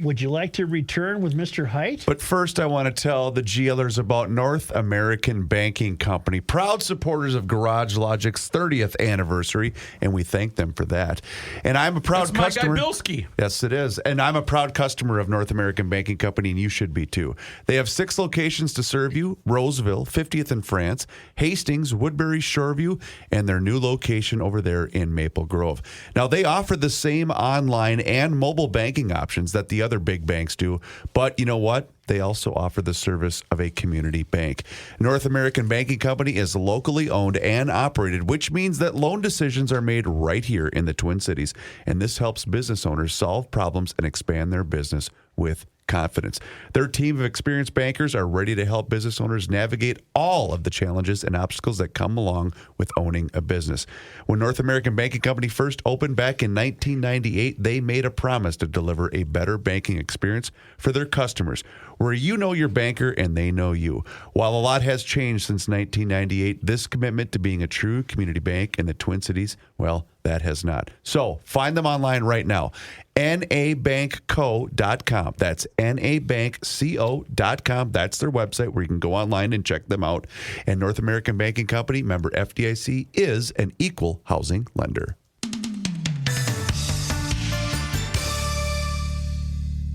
Would you like to return with Mr. Heidt? But first, I want to tell the GLers about North American Banking Company, proud supporters of Garage Logic's 30th anniversary, and we thank them for that. And I'm a proud customer. That's my guy Bilski. Yes, it is. And I'm a proud customer of North American Banking Company, and you should be too. They have 6 locations to serve you: Roseville, 50th in France, Hastings, Woodbury, Shoreview, and their new location over there in Maple Grove. Now, they offer the same online and mobile banking options that the other big banks do, but you know what? They also offer the service of a community bank. North American Banking Company is locally owned and operated, which means that loan decisions are made right here in the Twin Cities, and this helps business owners solve problems and expand their business with confidence. Their team of experienced bankers are ready to help business owners navigate all of the challenges and obstacles that come along with owning a business. When North American Banking Company first opened back in 1998, they made a promise to deliver a better banking experience for their customers, where you know your banker and they know you. While a lot has changed since 1998, this commitment to being a true community bank in the Twin Cities, well, that has not. So find them online right now. nabankco.com. That's nabankco.com. That's their website where you can go online and check them out. And North American Banking Company, member FDIC, is an equal housing lender.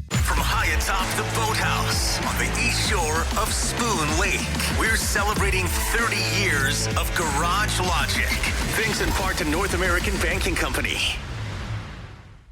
From high atop the boathouse on the east shore of Spoon Lake, we're celebrating 30 years of Garage Logic. Thanks in part to North American Banking Company.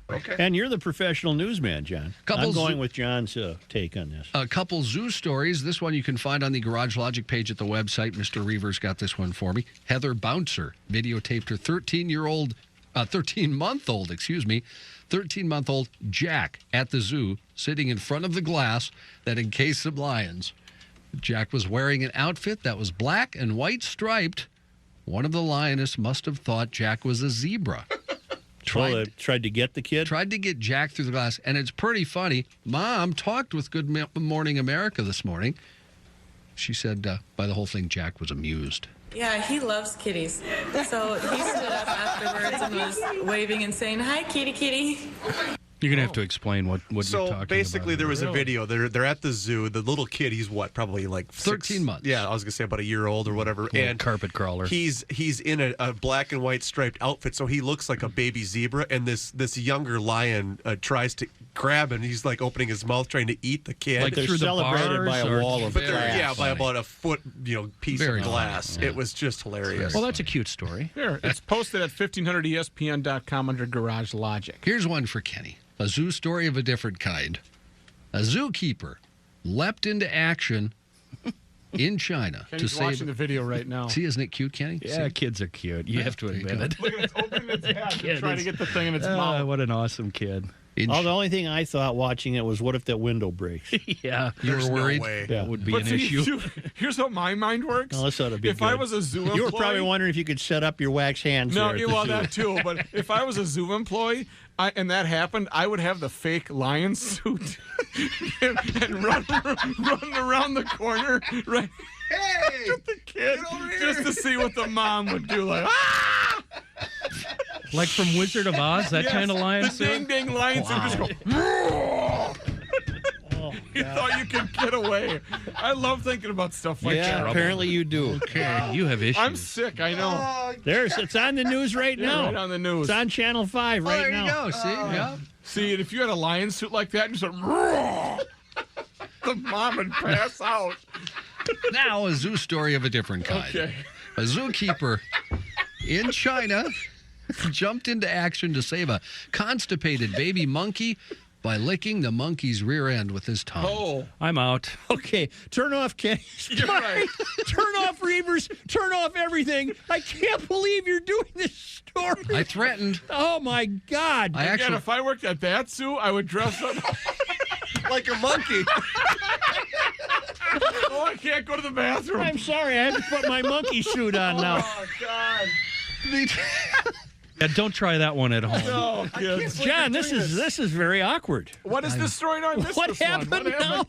Okay. And you're the professional newsman, John. I'm going with John's take on this. A couple zoo stories. This one you can find on the Garage Logic page at the website. Mr. Reavers got this one for me. Heather Bouncer videotaped her 13-month-old Jack at the zoo, sitting in front of the glass that encased some lions. Jack was wearing an outfit that was black and white striped. One of the lioness must have thought Jack was a zebra. Tried to get the kid? Tried to get Jack through the glass. And it's pretty funny. Mom talked with Good Morning America this morning. She said by the whole thing, Jack was amused. Yeah, he loves kitties. So he stood up afterwards and was waving and saying, "Hi, kitty, kitty." You're going to have to explain what you're talking about. So basically there was a video. They're at the zoo. The little kid, he's what, probably like 13 months. Yeah, I was going to say about a year old or whatever. And carpet crawler. He's in a black and white striped outfit, so he looks like a baby zebra. And this younger lion tries to grab him. He's like opening his mouth trying to eat the kid. Like they're celebrated by a wall of glass. Yeah, by about a foot piece of glass. Yeah. It was just hilarious. Well, that's a cute story. Here, it's posted at 1500ESPN.com under Garage Logic. Here's one for Kenny. A zoo story of a different kind. A zookeeper leapt into action in China. Kenny's watching the video right now. See, isn't it cute, Kenny? Yeah, kids are cute. You have to admit it. Look at it opening its mouth and trying to get the thing in its mouth. What an awesome kid. The only thing I thought watching it was, what if that window breaks? Yeah. You were worried? That would be But an see, issue. Here's how my mind works. No, this ought to be if good. I was a zoo employee... You were probably wondering if you could set up your wax hands No, there at the zoo. that too. But if I was a zoo employee and that happened, I would have the fake lion suit and run around the corner, right? Hey, with the kid, just to see what the mom would do. Like, ah! Like from Wizard of Oz, that kind of lion The suit? ding-ding lion suit just go... You thought you could get away. I love thinking about stuff like that. Yeah, apparently you do. Okay, you have issues. I'm sick, I know. It's on the news right now. Right on the news. It's on Channel 5 right there now. you go. See? Yeah. See, and if you had a lion suit like that and just went, roar, the mom would pass out. Now, a zoo story of a different kind. Okay. A zookeeper in China jumped into action to save a constipated baby monkey by licking the monkey's rear end with his tongue. Oh. I'm out. Okay, turn off Kenny. You're right. Turn off Reavers. Turn off everything. I can't believe you're doing this story. I threatened. Oh, my God. Again, if I worked at that zoo, I would dress up like a monkey. Oh, I can't go to the bathroom. I'm sorry. I have to put my monkey suit on now. Oh, God. Yeah, don't try that one at home. No, kids. John, this is very awkward. What is this story? No, I missed What this one. happened now?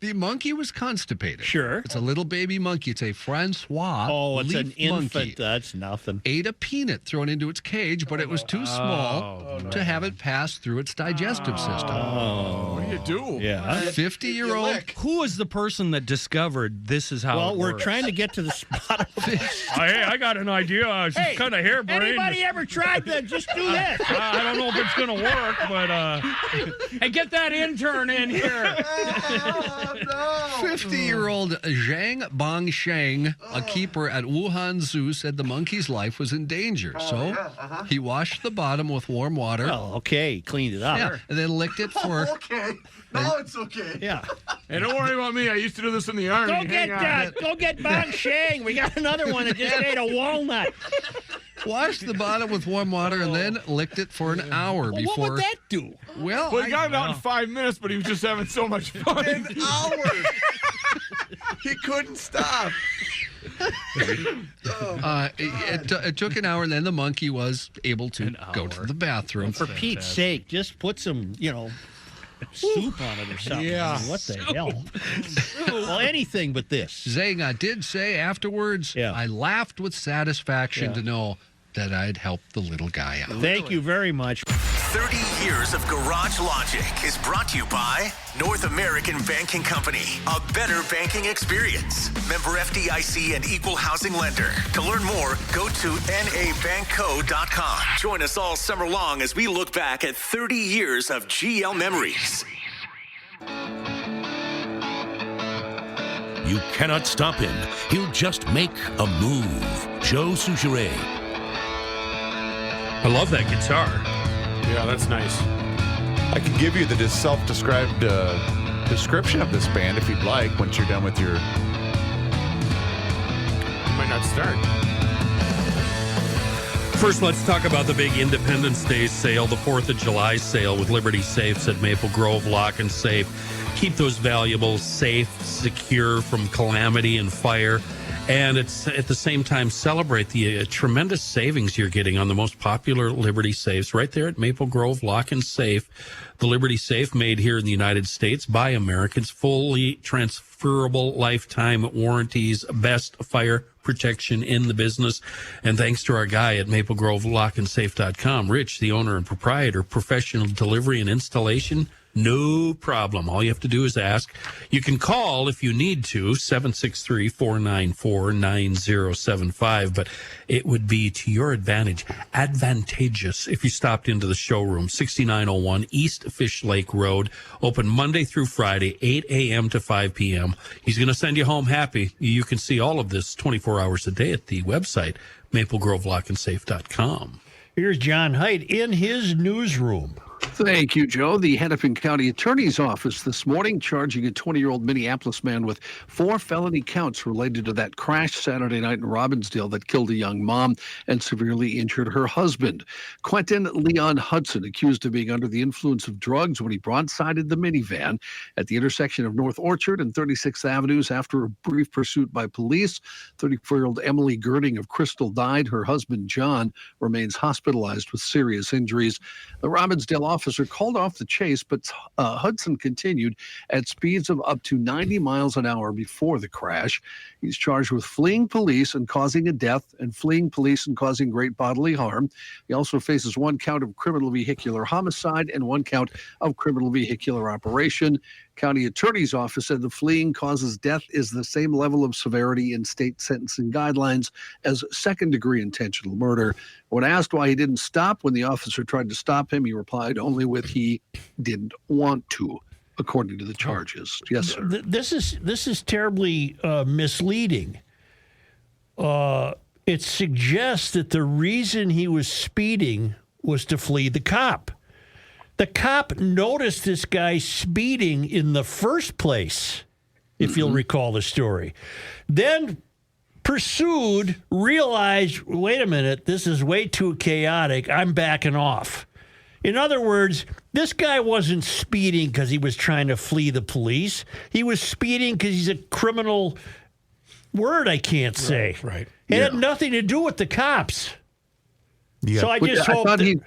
The monkey was constipated. Sure. It's a little baby monkey. It's a Francois Oh, it's an leaf infant. monkey. That's nothing. Ate a peanut thrown into its cage, but it was too small to have it pass through its digestive system. Oh. What do you do? Yeah. 50-year-old. Who was the person that discovered this is how Well, it we're works? trying to get to the spot of this. Hey, I got an idea. It's Hey, kind of harebrained. Anybody ever tried to just do this? I don't know if it's going to work, but hey, get that intern in here. 50-year-old Zhang Bongsheng, a keeper at Wuhan Zoo, said the monkey's life was in danger. So he washed the bottom with warm water. Oh, okay. Cleaned it up. Yeah, and then licked it for... Okay. Now it's okay. Yeah. Hey, don't worry about me. I used to do this in the Army. Go get Bong Shang. We got another one that just ate a walnut. Washed the bottom with warm water and then licked it for an hour Well, before... what would that do? Well, he got it out in 5 minutes, but he was just having so much fun. An hour. He couldn't stop. It took an hour, and then the monkey was able to go to the bathroom. For Pete's sake, just put some, soup on it or something. Yeah. I mean, what the hell? Well, anything but this. Zhang did say afterwards, I laughed with satisfaction to know that I'd helped the little guy out. Thank you very much. 30 years of Garage Logic is brought to you by North American Banking Company. A better banking experience. Member FDIC and equal housing lender. To learn more, go to nabankco.com. Join us all summer long as we look back at 30 years of GL memories. You cannot stop him. He'll just make a move. Joe Souchere. I love that guitar. Yeah, that's nice. I can give you the self-described description of this band if you'd like once you're done with your... You might not start. First, let's talk about the big Independence Day sale, the 4th of July sale with Liberty Safes at Maple Grove Lock and Safe. Keep those valuables safe, secure from calamity and fire. And it's at the same time celebrate the tremendous savings you're getting on the most popular Liberty Safes right there at Maple Grove Lock and Safe. The Liberty Safe made here in the United States by Americans, fully transferable lifetime warranties, best fire protection in the business. And thanks to our guy at maplegrovelockandsafe.com, Rich, the owner and proprietor, professional delivery and installation. No problem. All you have to do is ask. You can call if you need to, 763-494-9075, but it would be to your advantageous if you stopped into the showroom, 6901 East Fish Lake Road, open Monday through Friday, 8 a.m. to 5 p.m. He's going to send you home happy. You can see all of this 24 hours a day at the website, maplegrovelockandsafe.com. Here's John Heidt in his newsroom. Thank you, Joe. The Hennepin County Attorney's Office this morning charging a 20-year-old Minneapolis man with 4 felony counts related to that crash Saturday night in Robbinsdale that killed a young mom and severely injured her husband. Quentin Leon Hudson, accused of being under the influence of drugs when he broadsided the minivan at the intersection of North Orchard and 36th Avenues after a brief pursuit by police. 34-year-old Emily Girding of Crystal died. Her husband, John, remains hospitalized with serious injuries. The Robbinsdale officer called off the chase, but Hudson continued at speeds of up to 90 miles an hour before the crash. He's charged with fleeing police and causing a death and fleeing police and causing great bodily harm. He also faces 1 count of criminal vehicular homicide and 1 count of criminal vehicular operation. County Attorney's Office said the fleeing causes death is the same level of severity in state sentencing guidelines as second-degree intentional murder. When asked why he didn't stop when the officer tried to stop him, he replied only with he didn't want to, according to the charges. Yes, sir. This is terribly misleading. It suggests that the reason he was speeding was to flee the cop. The cop noticed this guy speeding in the first place, if you'll recall the story. Then pursued, realized, wait a minute, this is way too chaotic. I'm backing off. In other words, this guy wasn't speeding because he was trying to flee the police. He was speeding because he's a criminal word I can't say. Right. It had nothing to do with the cops. Yeah. So I just hope thought he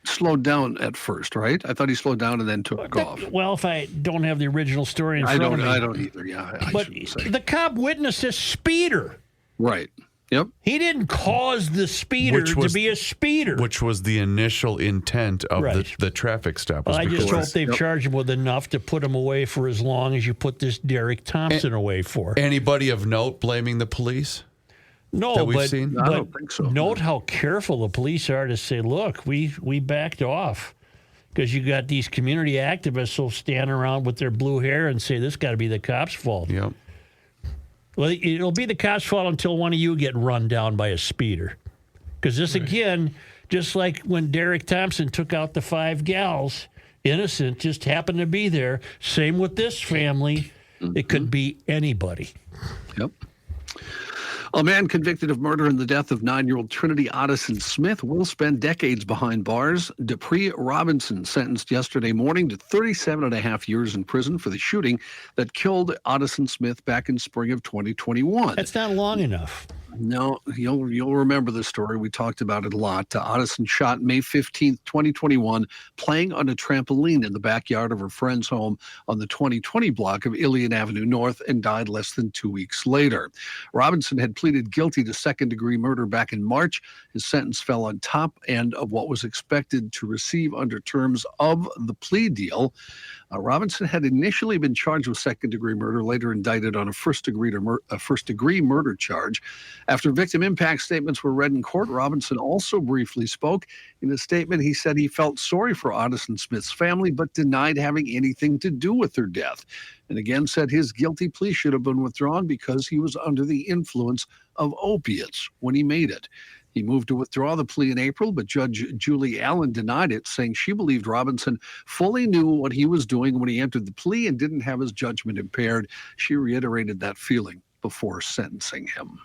slowed down at first, right? I thought he slowed down and then took off. Well, if I don't have the original story in front of me. I don't either, yeah. But the cop witnessed a speeder. Right. Yep. He didn't cause the speeder to be a speeder. Which was the initial intent of the traffic stop. Well, I just hope they've charged him with enough to put him away for as long as you put this Derek Thompson away for. Anybody of note blaming the police? No, that we've but, seen? but I don't think so. Note how careful the police are to say, look, we backed off. Because you got these community activists who'll stand around with their blue hair and say, this got to be the cops' fault. Yep. Well, it'll be the cops' fault until one of you get run down by a speeder. Because this, again, just like when Derek Thompson took out the 5 gals, innocent, just happened to be there. Same with this family. It could be anybody. Yep. A man convicted of murder in the death of 9-year-old Trinity Addison Smith will spend decades behind bars. Dupree Robinson sentenced yesterday morning to 37.5 years in prison for the shooting that killed Addison Smith back in spring of 2021. That's not long enough. No, you'll remember the story. We talked about it a lot. Addison shot May 15th, 2021, playing on a trampoline in the backyard of her friend's home on the 2020 block of Ilion Avenue North and died less than 2 weeks later. Robinson had pleaded guilty to second-degree murder back in March. His sentence fell on top end of what was expected to receive under terms of the plea deal. Robinson had initially been charged with second-degree murder, later indicted on a first-degree murder charge. After victim impact statements were read in court, Robinson also briefly spoke. In a statement, he said he felt sorry for Addison Smith's family, but denied having anything to do with her death. And again said his guilty plea should have been withdrawn because he was under the influence of opiates when he made it. He moved to withdraw the plea in April, but Judge Julie Allen denied it, saying she believed Robinson fully knew what he was doing when he entered the plea and didn't have his judgment impaired. She reiterated that feeling before sentencing him.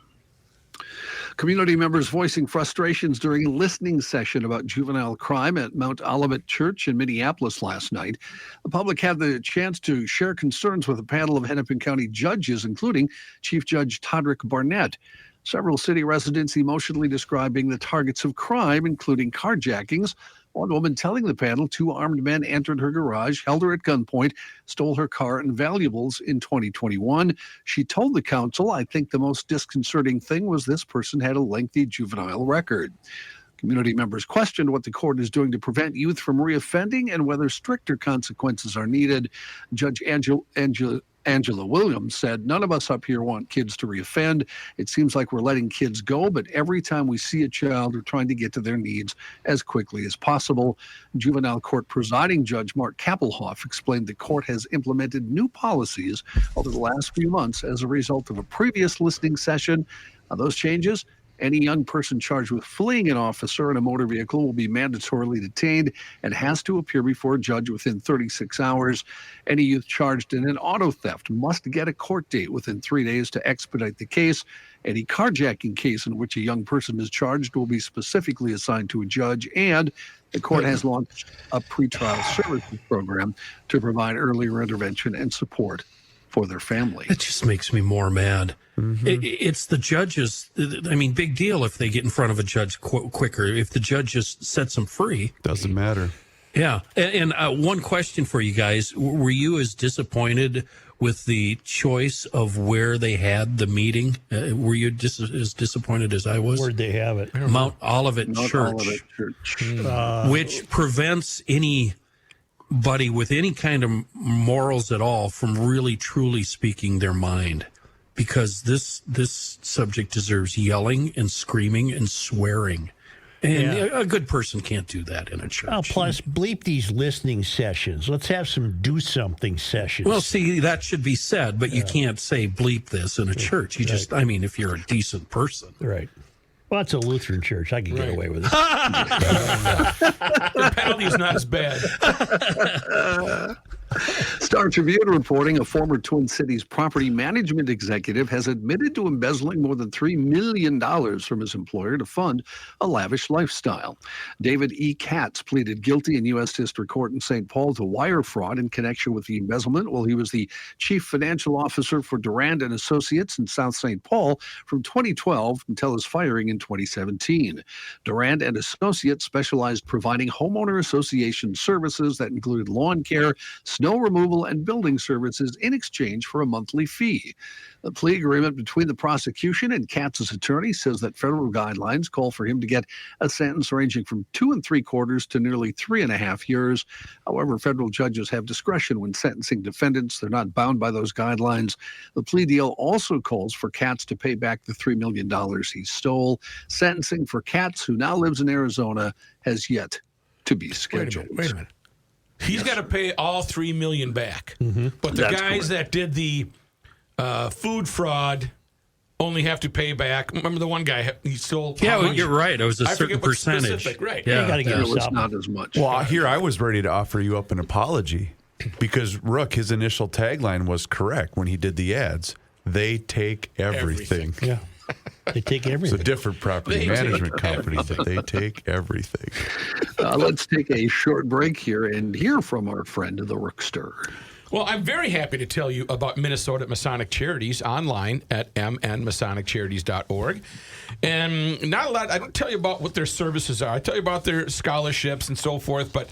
Community members voicing frustrations during a listening session about juvenile crime at Mount Olivet Church in Minneapolis last night. The public had the chance to share concerns with a panel of Hennepin County judges, including Chief Judge Todrick Barnett. Several city residents emotionally describing the targets of crime, including carjackings. One woman telling the panel 2 armed men entered her garage, held her at gunpoint, stole her car and valuables in 2021. She told the council, I think the most disconcerting thing was this person had a lengthy juvenile record. Community members questioned what the court is doing to prevent youth from reoffending and whether stricter consequences are needed. Judge Angela Williams said, none of us up here want kids to reoffend. It seems like we're letting kids go, but every time we see a child, we're trying to get to their needs as quickly as possible. Juvenile court presiding judge Mark Kappelhoff explained the court has implemented new policies over the last few months as a result of a previous listening session. Those changes Any young person charged with fleeing an officer in a motor vehicle will be mandatorily detained and has to appear before a judge within 36 hours. Any youth charged in an auto theft must get a court date within 3 days to expedite the case. Any carjacking case in which a young person is charged will be specifically assigned to a judge, and the court has launched a pretrial services program to provide earlier intervention and support for their family. It just makes me more mad. It's the judges. I mean, big deal if they get in front of a judge quicker. If the judge just sets them free. Doesn't matter. Yeah. And one question for you guys. Were you as disappointed with the choice of where they had the meeting? Were you as disappointed as I was? Where'd they have it? Mount Olivet Church. Which prevents anybody with any kind of morals at all from really truly speaking their mind, because this subject deserves yelling and screaming and swearing, and a good person can't do that in a church. Oh, plus bleep these listening sessions. Let's have some do something sessions. Well, see, that should be said, but you can't say bleep this in a church. You just, I mean, if you're a decent person. Right. Well, it's a Lutheran church. I can get away with it. The penalty is not as bad. Star Tribune reporting a former Twin Cities property management executive has admitted to embezzling more than $3 million from his employer to fund a lavish lifestyle. David E. Katz pleaded guilty in U.S. District Court in St. Paul to wire fraud in connection with the embezzlement while he was the chief financial officer for Durand and Associates in South St. Paul from 2012 until his firing in 2017. Durand and Associates specialized providing homeowner association services that included lawn care, snow removal, and building services in exchange for a monthly fee. The plea agreement between the prosecution and Katz's attorney says that federal guidelines call for him to get a sentence ranging from 2 3/4 to nearly 3.5 years. However, federal judges have discretion when sentencing defendants. They're not bound by those guidelines. The plea deal also calls for Katz to pay back the $3 million he stole. Sentencing for Katz, who now lives in Arizona, has yet to be scheduled. Wait a minute. He's got to pay all $3 million back. But the That's guys correct. that did the food fraud only have to pay back. Remember the one guy, he stole. Yeah, well, you're right. It was a I certain forget what percentage. specific, right. Yeah. You got to get It's not as much. Well, here I was ready to offer you up an apology because Rook, his initial tagline was correct when he did the ads. They take everything. Yeah. They take It's everything. a different property management company, but they take everything. Let's take a short break here and hear from our friend, the Rookster. Well, I'm very happy to tell you about Minnesota Masonic Charities online at mnmasoniccharities.org. And not a lot, I don't tell you about what their services are. I tell you about their scholarships and so forth, but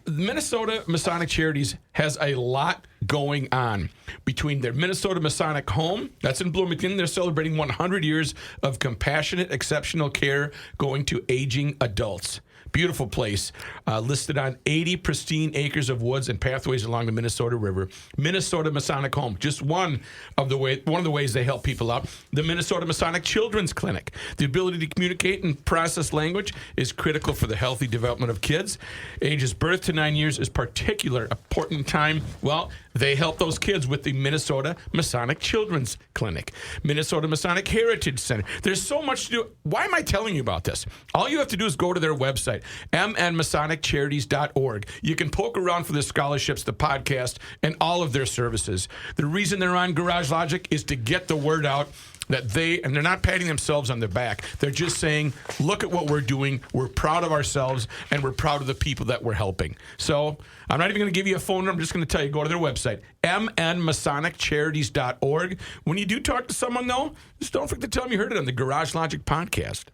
Minnesota Masonic Charities has a lot going on. Between their Minnesota Masonic Home, that's in Bloomington, they're celebrating 100 years of compassionate, exceptional care going to aging adults. Beautiful place, listed on 80 pristine acres of woods and pathways along the Minnesota River. Minnesota Masonic Home, just one of the ways they help people out. The Minnesota Masonic Children's Clinic. The ability to communicate and process language is critical for the healthy development of kids. Ages birth to 9 years is particular important time. Well, they help those kids with the Minnesota Masonic Children's Clinic. Minnesota Masonic Heritage Center. There's so much to do. Why am I telling you about this? All you have to do is go to their website, mnmasoniccharities.org. You can poke around for the scholarships, the podcast, and all of their services. The reason they're on Garage Logic is to get the word out that they're not patting themselves on their back. They're just saying, look at what we're doing. We're proud of ourselves, and we're proud of the people that we're helping. So I'm not even going to give you a phone number. I'm just going to tell you, go to their website, mnmasoniccharities.org. When you do talk to someone, though, just don't forget to tell them you heard it on the Garage Logic podcast.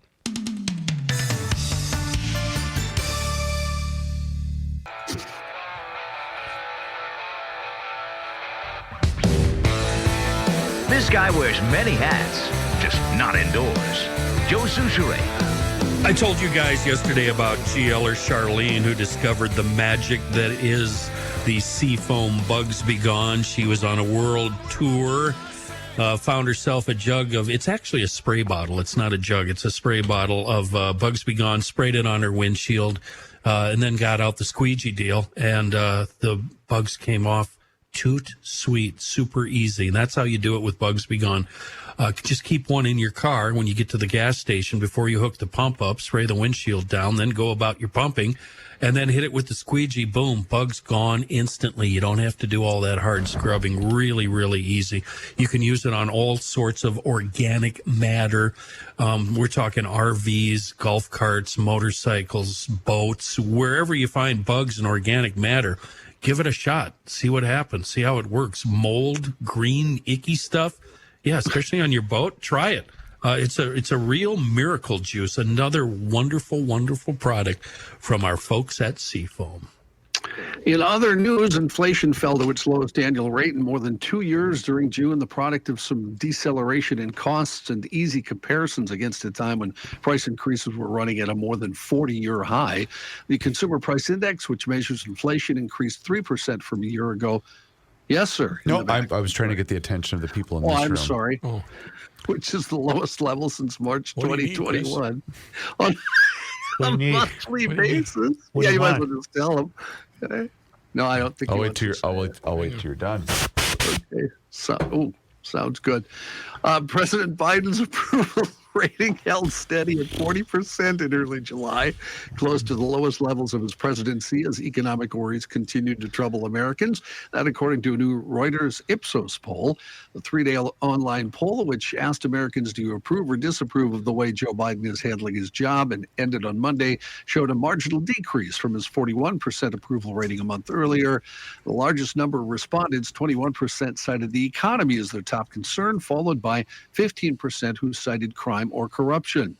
This guy wears many hats, just not indoors. Joe Souchere. I told you guys yesterday about GLer Charlene, who discovered the magic that is the Seafoam Bugs Be Gone. She was on a world tour, found herself a jug of, it's actually a spray bottle. It's not a jug. It's a spray bottle of Bugs Be Gone, sprayed it on her windshield, and then got out the squeegee deal, and the bugs came off Toot sweet, super easy. And that's how you do it with Bugs Be Gone. Just keep one in your car when you get to the gas station before you hook the pump up, spray the windshield down, then go about your pumping, and then hit it with the squeegee. Boom, bugs gone instantly. You don't have to do all that hard scrubbing. Really, really easy. You can use it on all sorts of organic matter. We're talking RVs, golf carts, motorcycles, boats, wherever you find bugs and organic matter. Give it a shot. See what happens. See how it works. Mold, green, icky stuff. Yeah, especially on your boat. Try it. It's a real miracle juice. Another wonderful, wonderful product from our folks at Seafoam. In other news, inflation fell to its lowest annual rate in more than 2 years during June, the product of some deceleration in costs and easy comparisons against a time when price increases were running at a more than 40-year high. The Consumer Price Index, which measures inflation, increased 3% from a year ago. Yes, sir. No, I was trying to get the attention of the people in this room. I'm sorry. Oh. Which is the lowest level since March 2021 on a monthly basis. Yeah, you might as well just tell them. Okay. No, I don't think. I'll wait till you're done. Okay. So, sounds good. President Biden's approval rating held steady at 40% in early July, close to the lowest levels of his presidency as economic worries continued to trouble Americans. That according to a new Reuters Ipsos poll, the 3-day online poll, which asked Americans do you approve or disapprove of the way Joe Biden is handling his job and ended on Monday, showed a marginal decrease from his 41% approval rating a month earlier. The largest number of respondents, 21%, cited the economy as their top concern, followed by 15% who cited crime or corruption.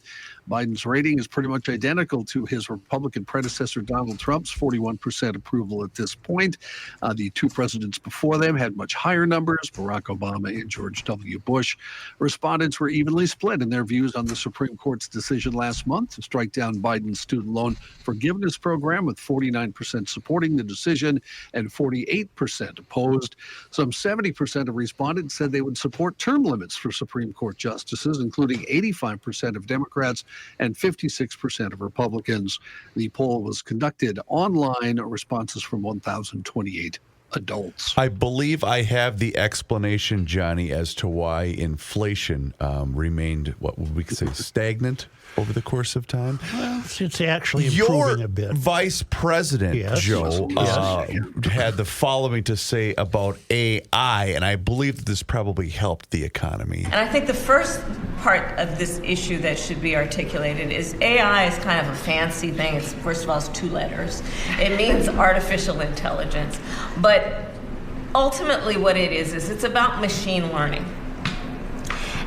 Biden's rating is pretty much identical to his Republican predecessor Donald Trump's 41% approval at this point. The two presidents before them had much higher numbers, Barack Obama and George W. Bush. Respondents were evenly split in their views on the Supreme Court's decision last month to strike down Biden's student loan forgiveness program, with 49% supporting the decision and 48% opposed. Some 70% of respondents said they would support term limits for Supreme Court justices, including 85% of Democrats and 56% of Republicans. The poll was conducted online, responses from 1,028 adults. I believe I have the explanation, Johnny, as to why inflation remained, what would we say, stagnant over the course of time. Well, it's actually improving a bit. Your vice president, Joe, had the following to say about AI, and I believe that this probably helped the economy. And I think the first part of this issue that should be articulated is AI is kind of a fancy thing. It's, first of all, it's 2 letters. It means artificial intelligence. But ultimately what it is it's about machine learning.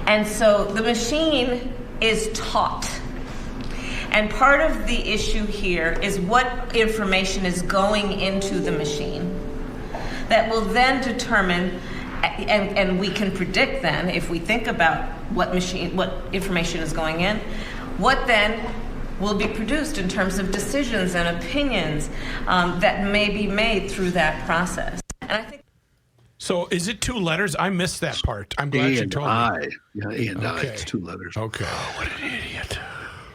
And so the machine is taught. And part of the issue here is what information is going into the machine that will then determine, and we can predict then, if we think about what information is going in, what then will be produced in terms of decisions and opinions that may be made through that process. And I think. So is it 2 letters? I missed that part. I'm glad you told me. Yeah, A and I. It's 2 letters. Okay. Oh, what an idiot.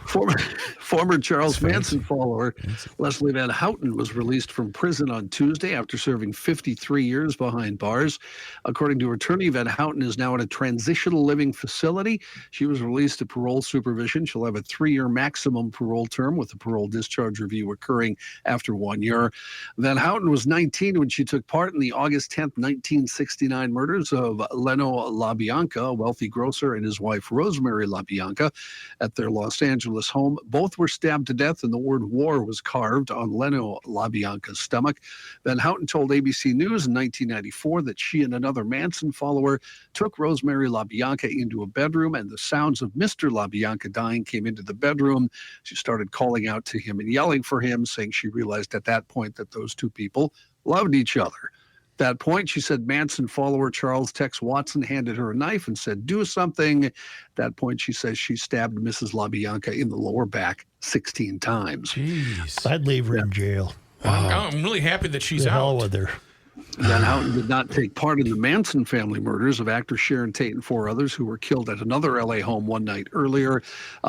Former Charles Manson follower Leslie Van Houten was released from prison on Tuesday after serving 53 years behind bars. According to her attorney, Van Houten is now in a transitional living facility. She was released to parole supervision. She'll have a 3-year maximum parole term, with a parole discharge review occurring after 1 year. Van Houten was 19 when she took part in the August 10th, 1969 murders of Leno LaBianca, a wealthy grocer, and his wife Rosemary LaBianca at their Los Angeles home. Both were stabbed to death, and the word war was carved on Leno LaBianca's stomach. Van Houten told ABC News in 1994 that she and another Manson follower took Rosemary LaBianca into a bedroom, and the sounds of Mr. LaBianca dying came into the bedroom. She started calling out to him and yelling for him, saying she realized at that point that those two people loved each other. At that point, she said Manson follower Charles Tex Watson handed her a knife and said, "Do something." At that point, she says she stabbed Mrs. LaBianca in the lower back 16 times. Jeez. I'd leave her in jail. Wow. I'm really happy that she's out. Hell with her. Van Houten did not take part in the Manson family murders of actor Sharon Tate and 4 others who were killed at another L.A. home one night earlier.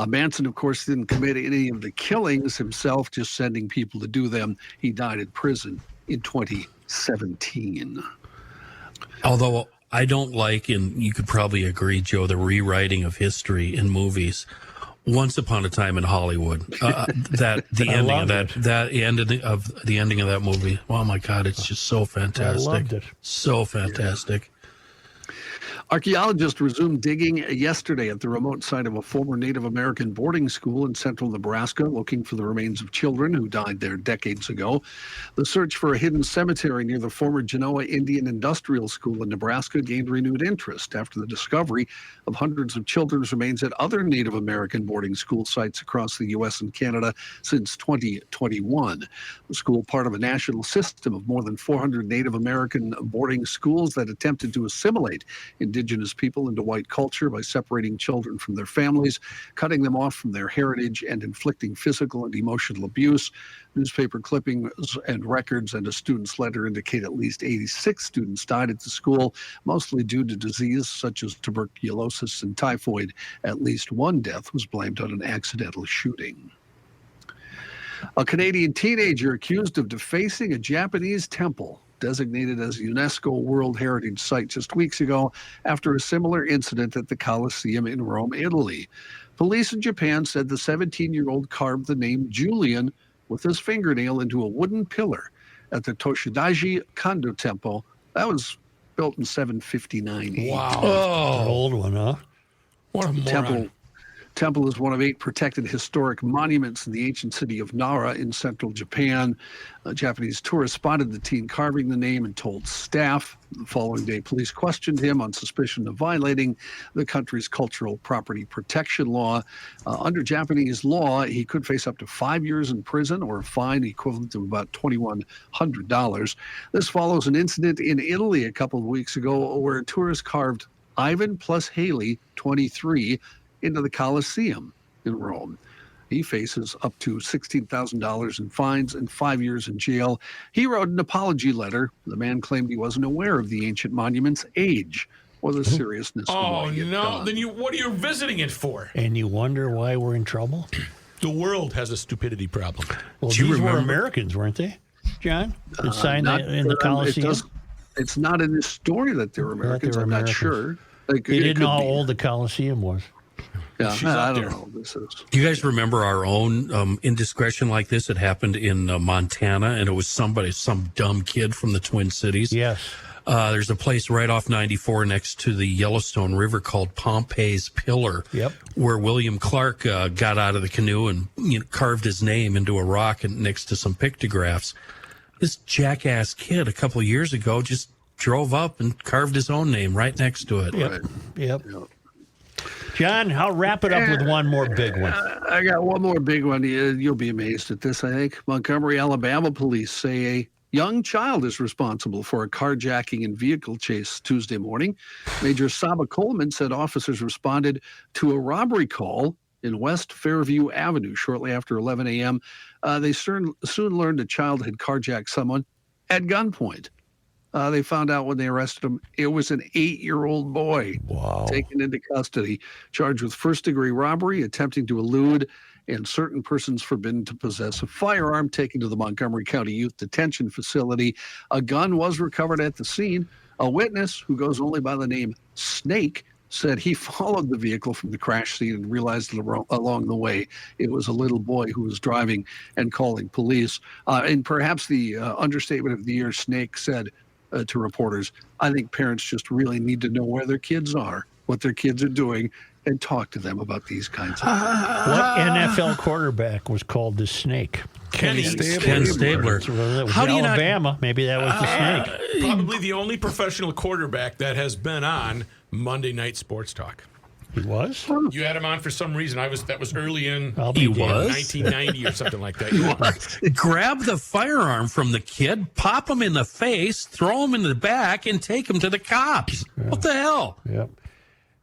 Manson, of course, didn't commit any of the killings himself, just sending people to do them. He died in prison in 2017. Although I don't like, and you could probably agree, Joe, the rewriting of history in movies. Once Upon a Time in Hollywood, the ending of that movie. Oh my God, it's just so fantastic. I loved it. So fantastic. Archaeologists resumed digging yesterday at the remote site of a former Native American boarding school in central Nebraska, looking for the remains of children who died there decades ago. The search for a hidden cemetery near the former Genoa Indian Industrial School in Nebraska gained renewed interest after the discovery of hundreds of children's remains at other Native American boarding school sites across the U.S. and Canada since 2021. The school, part of a national system of more than 400 Native American boarding schools that attempted to assimilate Indigenous people into white culture by separating children from their families, cutting them off from their heritage, and inflicting physical and emotional abuse. Newspaper clippings and records and a student's letter indicate at least 86 students died at the school, mostly due to disease such as tuberculosis and typhoid. At least one death was blamed on an accidental shooting. A Canadian teenager accused of defacing a Japanese temple designated as a UNESCO World Heritage Site just weeks ago after a similar incident at the Colosseum in Rome, Italy. Police in Japan said the 17-year-old carved the name Julian with his fingernail into a wooden pillar at the Toshidaiji Kondo Temple. That was built in 759 AD. Wow. Oh, an old one, huh? What a moron. Temple is one of 8 protected historic monuments in the ancient city of Nara in central Japan. Japanese tourists spotted the teen carving the name and told staff. The following day, police questioned him on suspicion of violating the country's cultural property protection law. Under Japanese law, he could face up to 5 years in prison or a fine equivalent to about $2,100. This follows an incident in Italy a couple of weeks ago where tourists carved Ivan plus Haley, 23, into the Colosseum in Rome. He faces up to $16,000 in fines and 5 years in jail. He wrote an apology letter. The man claimed he wasn't aware of the ancient monument's age or the seriousness of what he had done. Then what are you visiting it for? And you wonder why we're in trouble? The world has a stupidity problem. Well, these were Americans, weren't they, John? That signed in the Colosseum? It's not in this story that they're Americans. I'm not sure. They didn't know how old the Colosseum was. Yeah, I don't know. Do you guys remember our own indiscretion like this? It happened in Montana, and it was some dumb kid from the Twin Cities. Yes. There's a place right off 94 next to the Yellowstone River called Pompey's Pillar, where William Clark got out of the canoe and carved his name into a rock next to some pictographs. This jackass kid a couple of years ago just drove up and carved his own name right next to it. Yep. John, I'll wrap it up with one more big one. I got one more big one. You'll be amazed at this, I think. Montgomery, Alabama police say a young child is responsible for a carjacking and vehicle chase Tuesday morning. Major Saba Coleman said officers responded to a robbery call in West Fairview Avenue shortly after 11 a.m. They soon learned a child had carjacked someone at gunpoint. They found out when they arrested him, it was an 8-year-old boy taken into custody, charged with first-degree robbery, attempting to elude, and certain persons forbidden to possess a firearm, taken to the Montgomery County Youth Detention Facility. A gun was recovered at the scene. A witness, who goes only by the name Snake, said he followed the vehicle from the crash scene and realized along the way it was a little boy who was driving and calling police. And perhaps the understatement of the year, Snake said, to reporters, I think parents just really need to know where their kids are, what their kids are doing, and talk to them about these kinds of things. What NFL quarterback was called the Snake? Ken Stabler. It was Alabama. Maybe that was the Snake. Probably the only professional quarterback that has been on Monday Night Sports Talk. He was? You had him on for some reason. That was early in 1990 or something like that. Grab the firearm from the kid, pop him in the face, throw him in the back, and take him to the cops. Yeah. What the hell?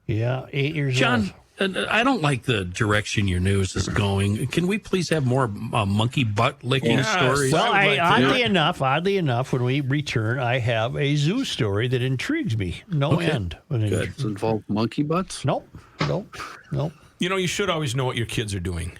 Yeah, 8 years old. John, I don't like the direction your news is going. Can we please have more monkey butt licking stories? Well, oddly enough, when we return, I have a zoo story that intrigues me. No end. Does it involve monkey butts? Nope. You should always know what your kids are doing.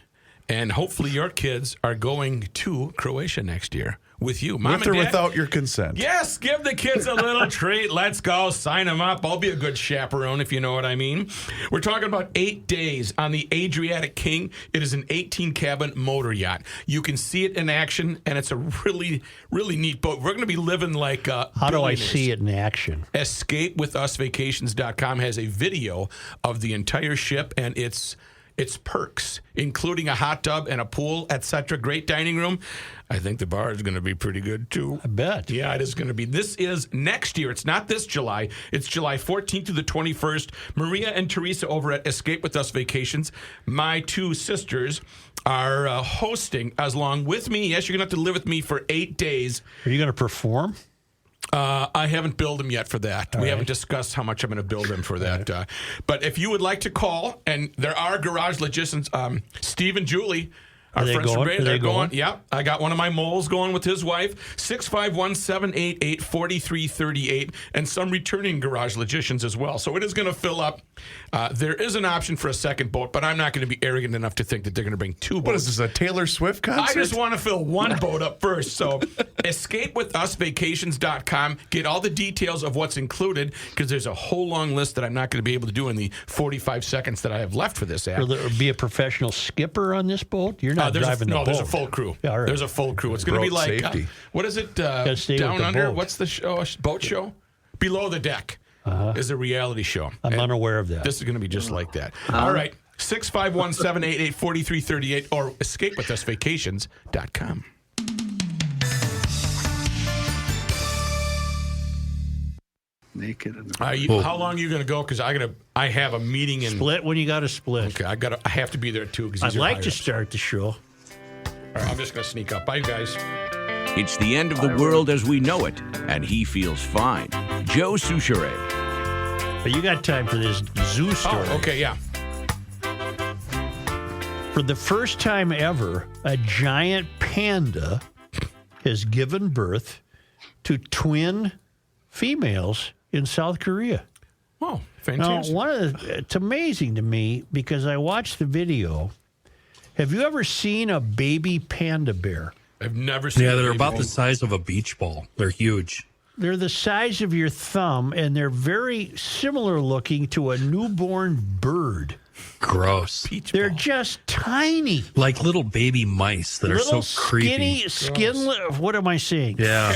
And hopefully your kids are going to Croatia next year, with you. Mom With or and Dad, without your consent. Yes, give the kids a little treat. Let's go. Sign them up. I'll be a good chaperone, if you know what I mean. We're talking about 8 days on the Adriatic King. It is an 18-cabin motor yacht. You can see it in action, and it's a really, really neat boat. We're going to be living like How do I see it in action? EscapeWithUsVacations.com has a video of the entire ship and its perks, including a hot tub and a pool, etc. Great dining room. I think the bar is going to be pretty good, too. I bet. Yeah, it is going to be. This is next year. It's not this July. It's July 14th to the 21st. Maria and Teresa over at Escape With Us Vacations, my 2 sisters, are hosting as long with me. Yes, you're going to have to live with me for 8 days. Are you going to perform? I haven't billed him yet for that. We haven't discussed how much I'm going to bill them for that. But if you would like to call, and there are garage logicians, Steve and Julie, our friends from Brady, they're going. Yeah, I got one of my moles going with his wife. 651-788-4338, and some returning garage logicians as well. So it is going to fill up. There is an option for a second boat, but I'm not going to be arrogant enough to think that they're going to bring 2 boats. What is this, a Taylor Swift concert? I just want to fill one boat up first. So EscapeWithUsVacations.com. Get all the details of what's included, because there's a whole long list that I'm not going to be able to do in the 45 seconds that I have left for this ad. Will there be a professional skipper on this boat? You're not driving the boat. There's a full crew. Yeah, all right. There's a full crew. It's going to be like, what is it, Down Under? What's the show? Boat show? Below the Deck is a reality show. I'm unaware of that. This is going to be just like that. All right. 651-788-4338 or EscapeWithUsVacations.com. Naked. How long are you going to go? Because I have a meeting in split when you got to split. Okay, I have to be there too. I'd like to start the show. All right, I'm just going to sneak up. Bye, guys. It's the end of the world as we know it, and he feels fine. Joe Souchere. But you got time for this zoo story. Oh, okay, yeah. For the first time ever, a giant panda has given birth to twin females in South Korea. Oh, fantastic. Now, it's amazing to me because I watched the video. Have you ever seen a baby panda bear? I've never seen. Yeah, they're about the size of a beach ball. They're huge. They're the size of your thumb, and they're very similar looking to a newborn bird. Gross. They're just tiny. Like little baby mice that are so creepy. Skinless. What am I saying? Yeah.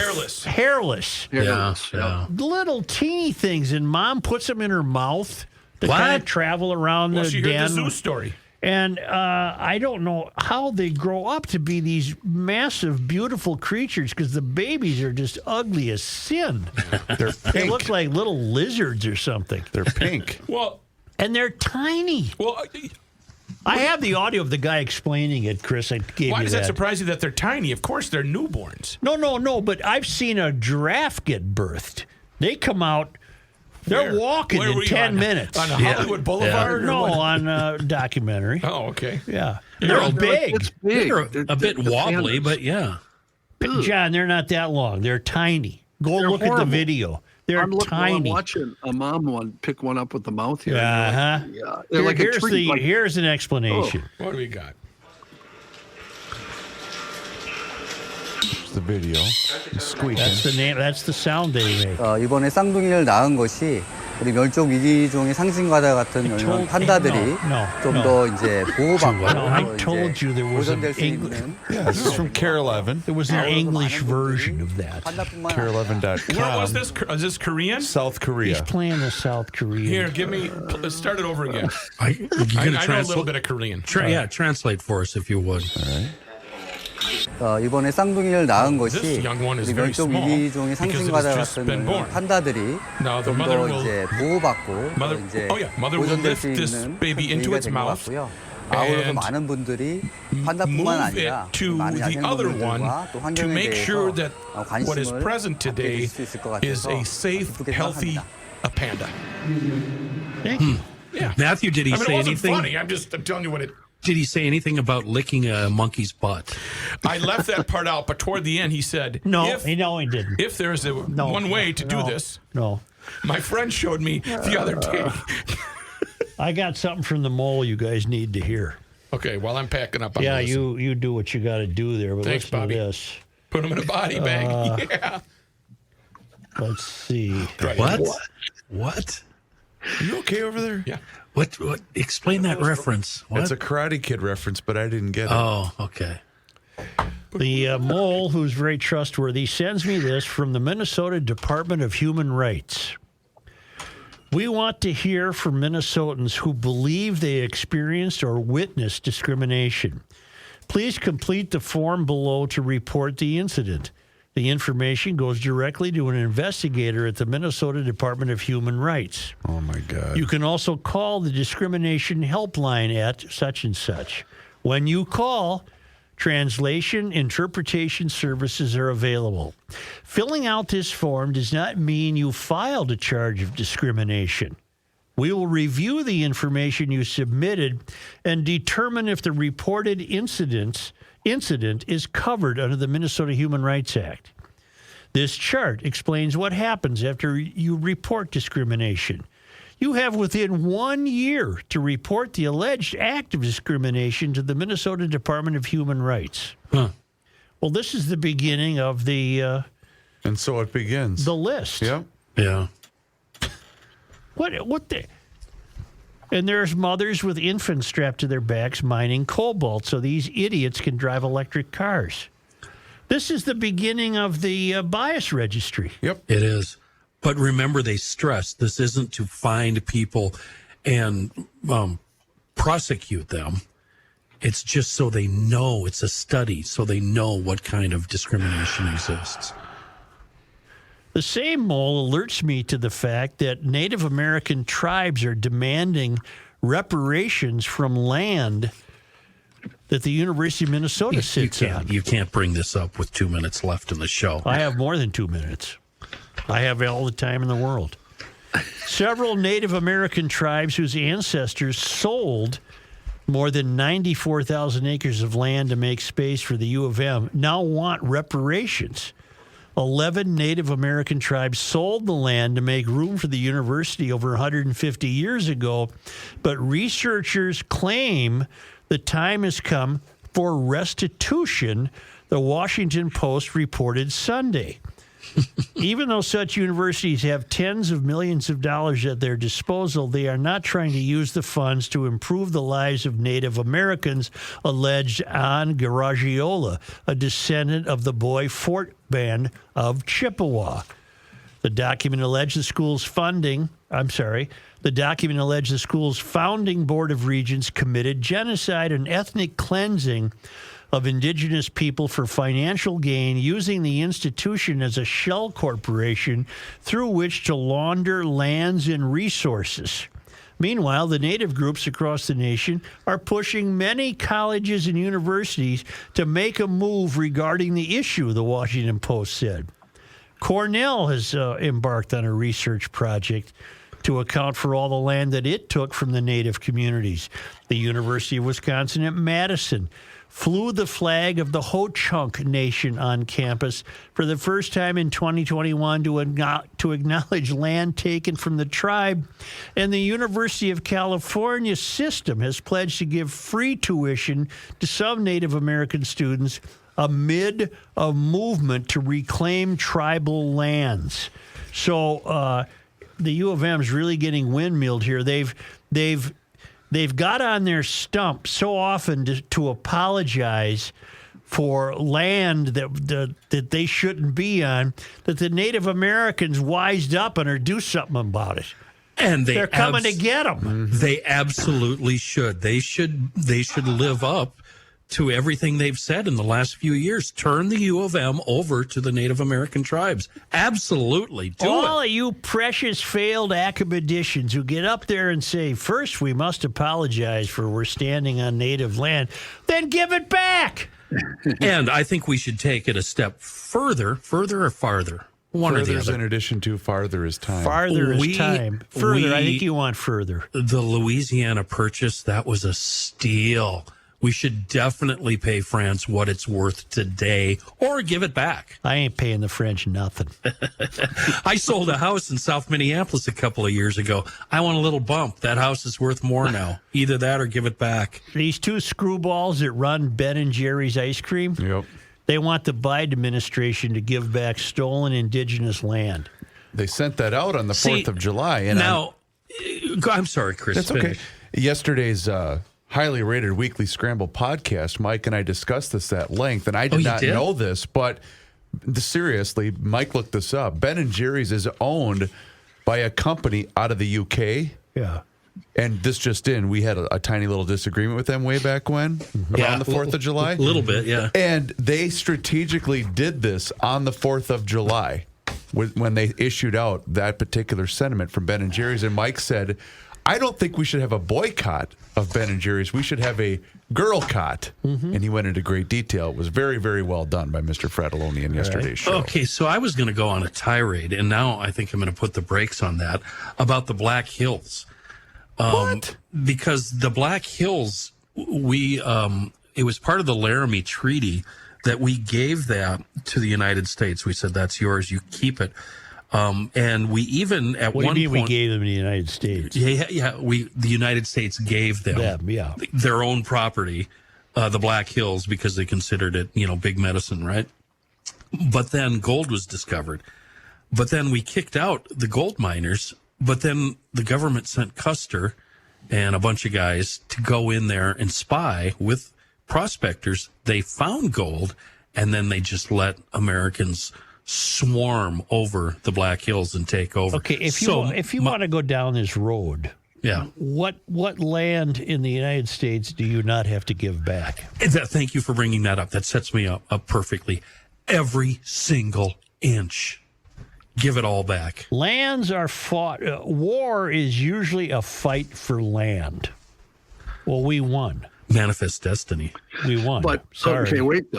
Hairless. Yeah. Little teeny things, and Mom puts them in her mouth to kind of travel around the she den. heard the zoo story. And I don't know how they grow up to be these massive, beautiful creatures because the babies are just ugly as sin. They're pink. They look like little lizards or something. They're pink. And they're tiny. Well, I have the audio of the guy explaining it, Chris. I gave you why does that that surprise you that they're tiny? Of course, they're newborns. No. But I've seen a giraffe get birthed. They come out. They're walking in 10 minutes. On Hollywood Boulevard? No, on a documentary. Oh, okay. Yeah. They're big. It's big. They're a bit wobbly, but yeah. John, they're not that long. They're tiny. Go look at the video. They're tiny. I'm watching a mom pick one up with the mouth here. They're like a tree. Here's an explanation. Oh, what do we got? The video. Squeaking. That's the name. That's the sound they make. 이번에 쌍둥이를 낳은 것이 우리 멸종 위기종의 상징과자 같은 이런 판다들이 좀 더 이제 보호받고 I told you there was an English. Yeah, this is from Care 11. There was an English version of that. Care11.com. Where was this? Is this Korean? South Korea. He's playing the South Korean. Here, let's start it over again. I know a little bit of Korean. Translate for us if you would. All right. 이번에 쌍둥이를 낳은 것이 This young one is 우리 very 멸종 small 위기종의 because it 상징과자 has just 같은 been born. 판다들이 Now the 좀 mother 더 will 이제 보호받고 mother will 보존될 lift 수 this 있는 baby into its 계기가 된 것 mouth 같고요. 아울러서 and 많은 분들이 판다뿐만 move 아니라 it to 많은 the other one 야생동물들과 또 to 환경에 make sure 대해서 that what is 관심을 present 갖게 today 될 수 있을 것 is 같아서 a safe, 기쁘게 healthy 생각합니다. panda. Thank you. Yeah. Matthew, did he say it wasn't anything? funny. I'm telling you what it. Did he say anything about licking a monkey's butt? I left that part out, but toward the end he said, No, he didn't. If there's one way to do this, my friend showed me the other day. I got something from the mole you guys need to hear. Okay, while I'm packing up, you do what you got to do there. But thanks, listen Bobby. to this. Put them in a body bag. Yeah. Let's see. What? Are you okay over there? Yeah. What? Explain that reference. What? It's a Karate Kid reference, but I didn't get it. Oh, okay. The mole, who's very trustworthy, sends me this from the Minnesota Department of Human Rights. We want to hear from Minnesotans who believe they experienced or witnessed discrimination. Please complete the form below to report the incident. The information goes directly to an investigator at the Minnesota Department of Human Rights. Oh, my God. You can also call the discrimination helpline at such and such. When you call, translation, interpretation services are available. Filling out this form does not mean you filed a charge of discrimination. We will review the information you submitted and determine if the reported incident is covered under the Minnesota Human Rights Act. This chart explains what happens after you report discrimination. You have within 1 year to report the alleged act of discrimination to the Minnesota Department of Human Rights. Huh. Well, this is the beginning of the... and so it begins. The list. Yep. Yeah. What the... And there's mothers with infants strapped to their backs mining cobalt so these idiots can drive electric cars. This is the beginning of the bias registry. Yep. It is. But remember, they stress this isn't to find people and prosecute them. It's just so they know. It's a study, so they know what kind of discrimination exists. The same mole alerts me to the fact that Native American tribes are demanding reparations from land that the University of Minnesota sits on. You can't bring this up with 2 minutes left in the show. I have more than 2 minutes. I have all the time in the world. Several Native American tribes whose ancestors sold more than 94,000 acres of land to make space for the U of M now want reparations. 11 Native American tribes sold the land to make room for the university over 150 years ago, but researchers claim the time has come for restitution, the Washington Post reported Sunday. Even though such universities have tens of millions of dollars at their disposal, they are not trying to use the funds to improve the lives of Native Americans, alleged Ann Garagiola, a descendant of the Boy Fort Band of Chippewa. The document alleged the school's founding board of regents committed genocide and ethnic cleansing of indigenous people for financial gain, using the institution as a shell corporation through which to launder lands and resources. Meanwhile, the Native groups across the nation are pushing many colleges and universities to make a move regarding the issue, the Washington Post said. Cornell has embarked on a research project to account for all the land that it took from the Native communities. The University of Wisconsin at Madison flew the flag of the Ho-Chunk Nation on campus for the first time in 2021 to acknowledge land taken from the tribe. And the University of California system has pledged to give free tuition to some Native American students amid a movement to reclaim tribal lands. So the U of M is really getting windmilled here. They've got on their stump so often to apologize for land that they shouldn't be on, that the Native Americans wised up and are do something about it. And they're coming to get them. They absolutely should. They should live up to everything they've said in the last few years. Turn the U of M over to the Native American tribes. Absolutely. All of you precious failed academicians who get up there and say, first we must apologize for we're standing on Native land, then give it back. And I think we should take it a step further or farther. One or the other. In addition to farther is time. Farther is time. Further, I think you want further. The Louisiana Purchase, that was a steal. We should definitely pay France what it's worth today or give it back. I ain't paying the French nothing. I sold a house in South Minneapolis a couple of years ago. I want a little bump. That house is worth more now. Either that or give it back. These two screwballs that run Ben and Jerry's ice cream, They want the Biden administration to give back stolen indigenous land. They sent that out on the 4th of July. And now, I'm sorry, Chris. That's okay. Yesterday's highly rated Weekly Scramble podcast, Mike and I discussed this at length, and I did not know this, but seriously, Mike looked this up. Ben & Jerry's is owned by a company out of the UK. Yeah. And this just in, we had a tiny little disagreement with them way back when, around the 4th of July. A little bit, yeah. And they strategically did this on the 4th of July when they issued out that particular sentiment from Ben & Jerry's. And Mike said, I don't think we should have a boycott of Ben & Jerry's. We should have a girl-cott. And he went into great detail. It was very, very well done by Mr. Fratelloni in yesterday's show. Okay, so I was going to go on a tirade, and now I think I'm going to put the brakes on that, about the Black Hills. What? Because the Black Hills, it was part of the Laramie Treaty that we gave that to the United States. We said, that's yours, you keep it. And we even at what one do you mean point we gave them to the United States? Yeah. The United States gave them their own property, the Black Hills, because they considered it, big medicine, right? But then gold was discovered. But then we kicked out the gold miners. But then the government sent Custer and a bunch of guys to go in there and spy with prospectors. They found gold, and then they just let Americans swarm over the Black Hills and take over. Okay, if you want to go down this road, what land in the United States do you not have to give back? Thank you for bringing that up. That sets me up perfectly. Every single inch. Give it all back. Lands are fought. War is usually a fight for land. Well, we won. Manifest destiny. We won. But sorry. Okay, wait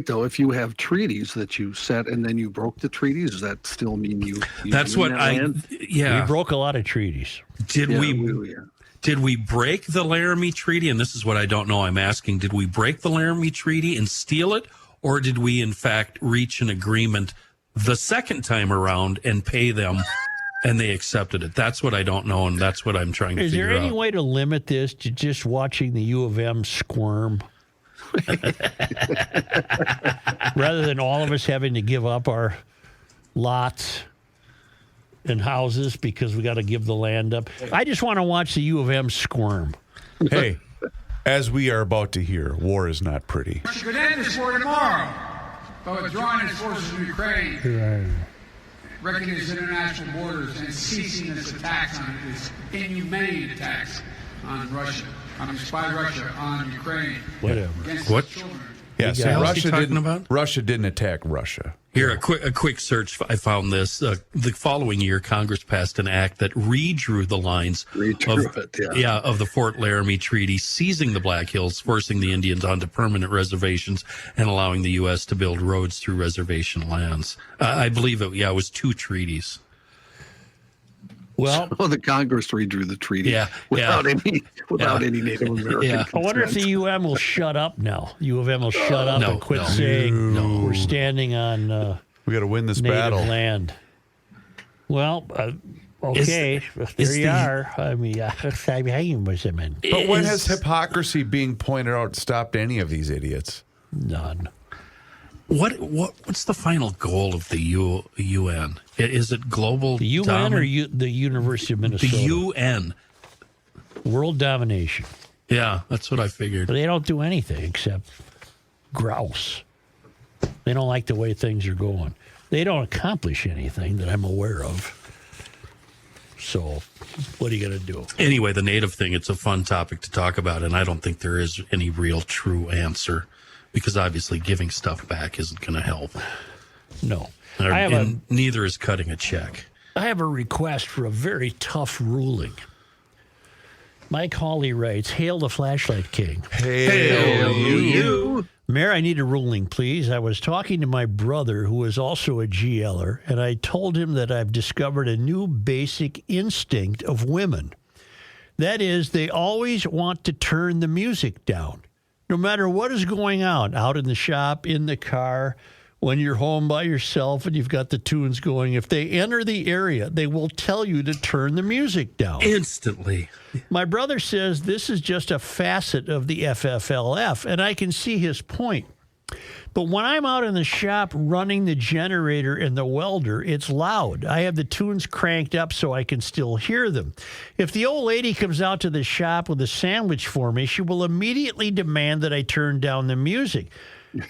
though. If you have treaties that you set and then you broke the treaties, does that still mean you? That's what land? We broke a lot of treaties. Did we break the Laramie Treaty? And this is what I don't know. I'm asking. Did we break the Laramie Treaty and steal it, or did we in fact reach an agreement the second time around and pay them, and they accepted it? That's what I don't know, and that's what I'm trying to figure out. Is there any way to limit this to just watching the U of M squirm? Rather than all of us having to give up our lots and houses because we got to give the land up. I just want to watch the U of M squirm. Hey, as we are about to hear, war is not pretty. Russia could end this war tomorrow by withdrawing its forces from Ukraine, wrecking its international borders, and ceasing its attacks on its inhumane attacks on Russia. By Russia on Ukraine. Whatever. What? Yeah, so Russia didn't attack Russia. Here, a quick search. I found this. The following year, Congress passed an act that redrew the lines of the Fort Laramie Treaty, seizing the Black Hills, forcing the Indians onto permanent reservations, and allowing the U.S. to build roads through reservation lands. I believe it was 2 treaties. Well, the Congress redrew the treaty without any Native American. I wonder if the UM will shut up now. U of M will shut up and quit saying we're standing on we got to win this native battle land. Well, okay, there you are. I mean, but when has hypocrisy being pointed out stopped any of these idiots? None. What's the final goal of the UN? Is it global? The UN or the University of Minnesota? The UN. World domination. Yeah, that's what I figured. But they don't do anything except grouse. They don't like the way things are going. They don't accomplish anything that I'm aware of. So, what are you going to do? Anyway, the Native thing, it's a fun topic to talk about, and I don't think there is any real true answer. Because obviously giving stuff back isn't going to help. No. Neither is cutting a check. I have a request for a very tough ruling. Mike Hawley writes, "Hail the Flashlight King." Hail you. Mayor, I need a ruling, please. I was talking to my brother, who is also a GLer, and I told him that I've discovered a new basic instinct of women. That is, they always want to turn the music down. No matter what is going on, out in the shop, in the car, when you're home by yourself and you've got the tunes going, if they enter the area, they will tell you to turn the music down. Instantly. My brother says this is just a facet of the FFLF, and I can see his point. But when I'm out in the shop running the generator and the welder, it's loud. I have the tunes cranked up so I can still hear them. If the old lady comes out to the shop with a sandwich for me, she will immediately demand that I turn down the music.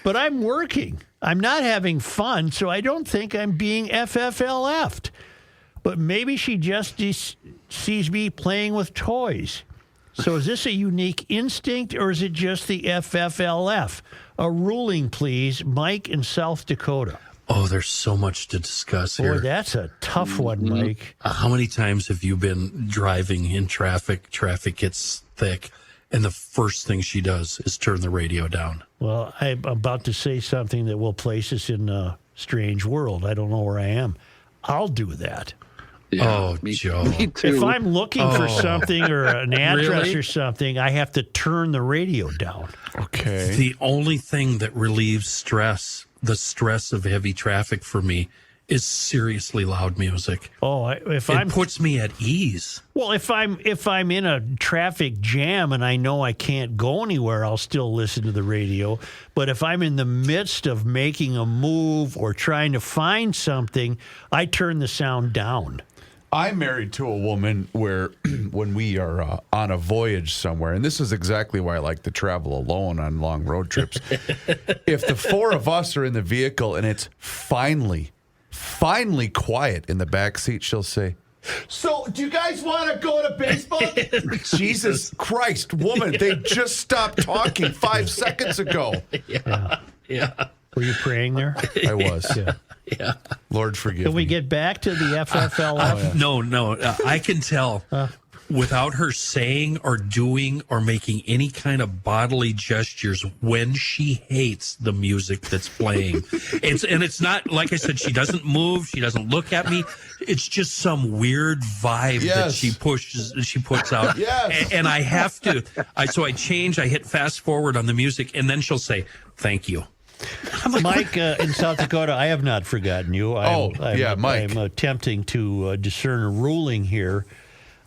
But I'm working. I'm not having fun, so I don't think I'm being FFLF'd. But maybe she just sees me playing with toys. So is this a unique instinct, or is it just the FFLF? A ruling, please. Mike in South Dakota. Oh, there's so much to discuss here. Boy, that's a tough one, Mike. How many times have you been driving in traffic? Traffic gets thick, and the first thing she does is turn the radio down. Well, I'm about to say something that will place us in a strange world. I don't know where I am. I'll do that. Yeah, Joe. Me too. If I'm looking for something or an address or something, I have to turn the radio down. Okay. The only thing that relieves stress, the stress of heavy traffic for me, is seriously loud music. Oh, it puts me at ease. Well, if I'm in a traffic jam and I know I can't go anywhere, I'll still listen to the radio. But if I'm in the midst of making a move or trying to find something, I turn the sound down. I'm married to a woman where when we are on a voyage somewhere, and this is exactly why I like to travel alone on long road trips. If the four of us are in the vehicle and it's finally quiet in the back seat, she'll say, "So, do you guys want to go to baseball?" Jesus Christ, woman, they just stopped talking 5 seconds ago. Yeah. Were you praying there? I was. Yeah. Lord forgive me. Can we get back to the FFLF? No. I can tell without her saying or doing or making any kind of bodily gestures when she hates the music that's playing. It's not, like I said, she doesn't move, she doesn't look at me. It's just some weird vibe that she puts out. Yes. And I have to, so I change, I hit fast forward on the music, and then she'll say, "Thank you." Mike in South Dakota, I have not forgotten you. Mike. I'm attempting to discern a ruling here.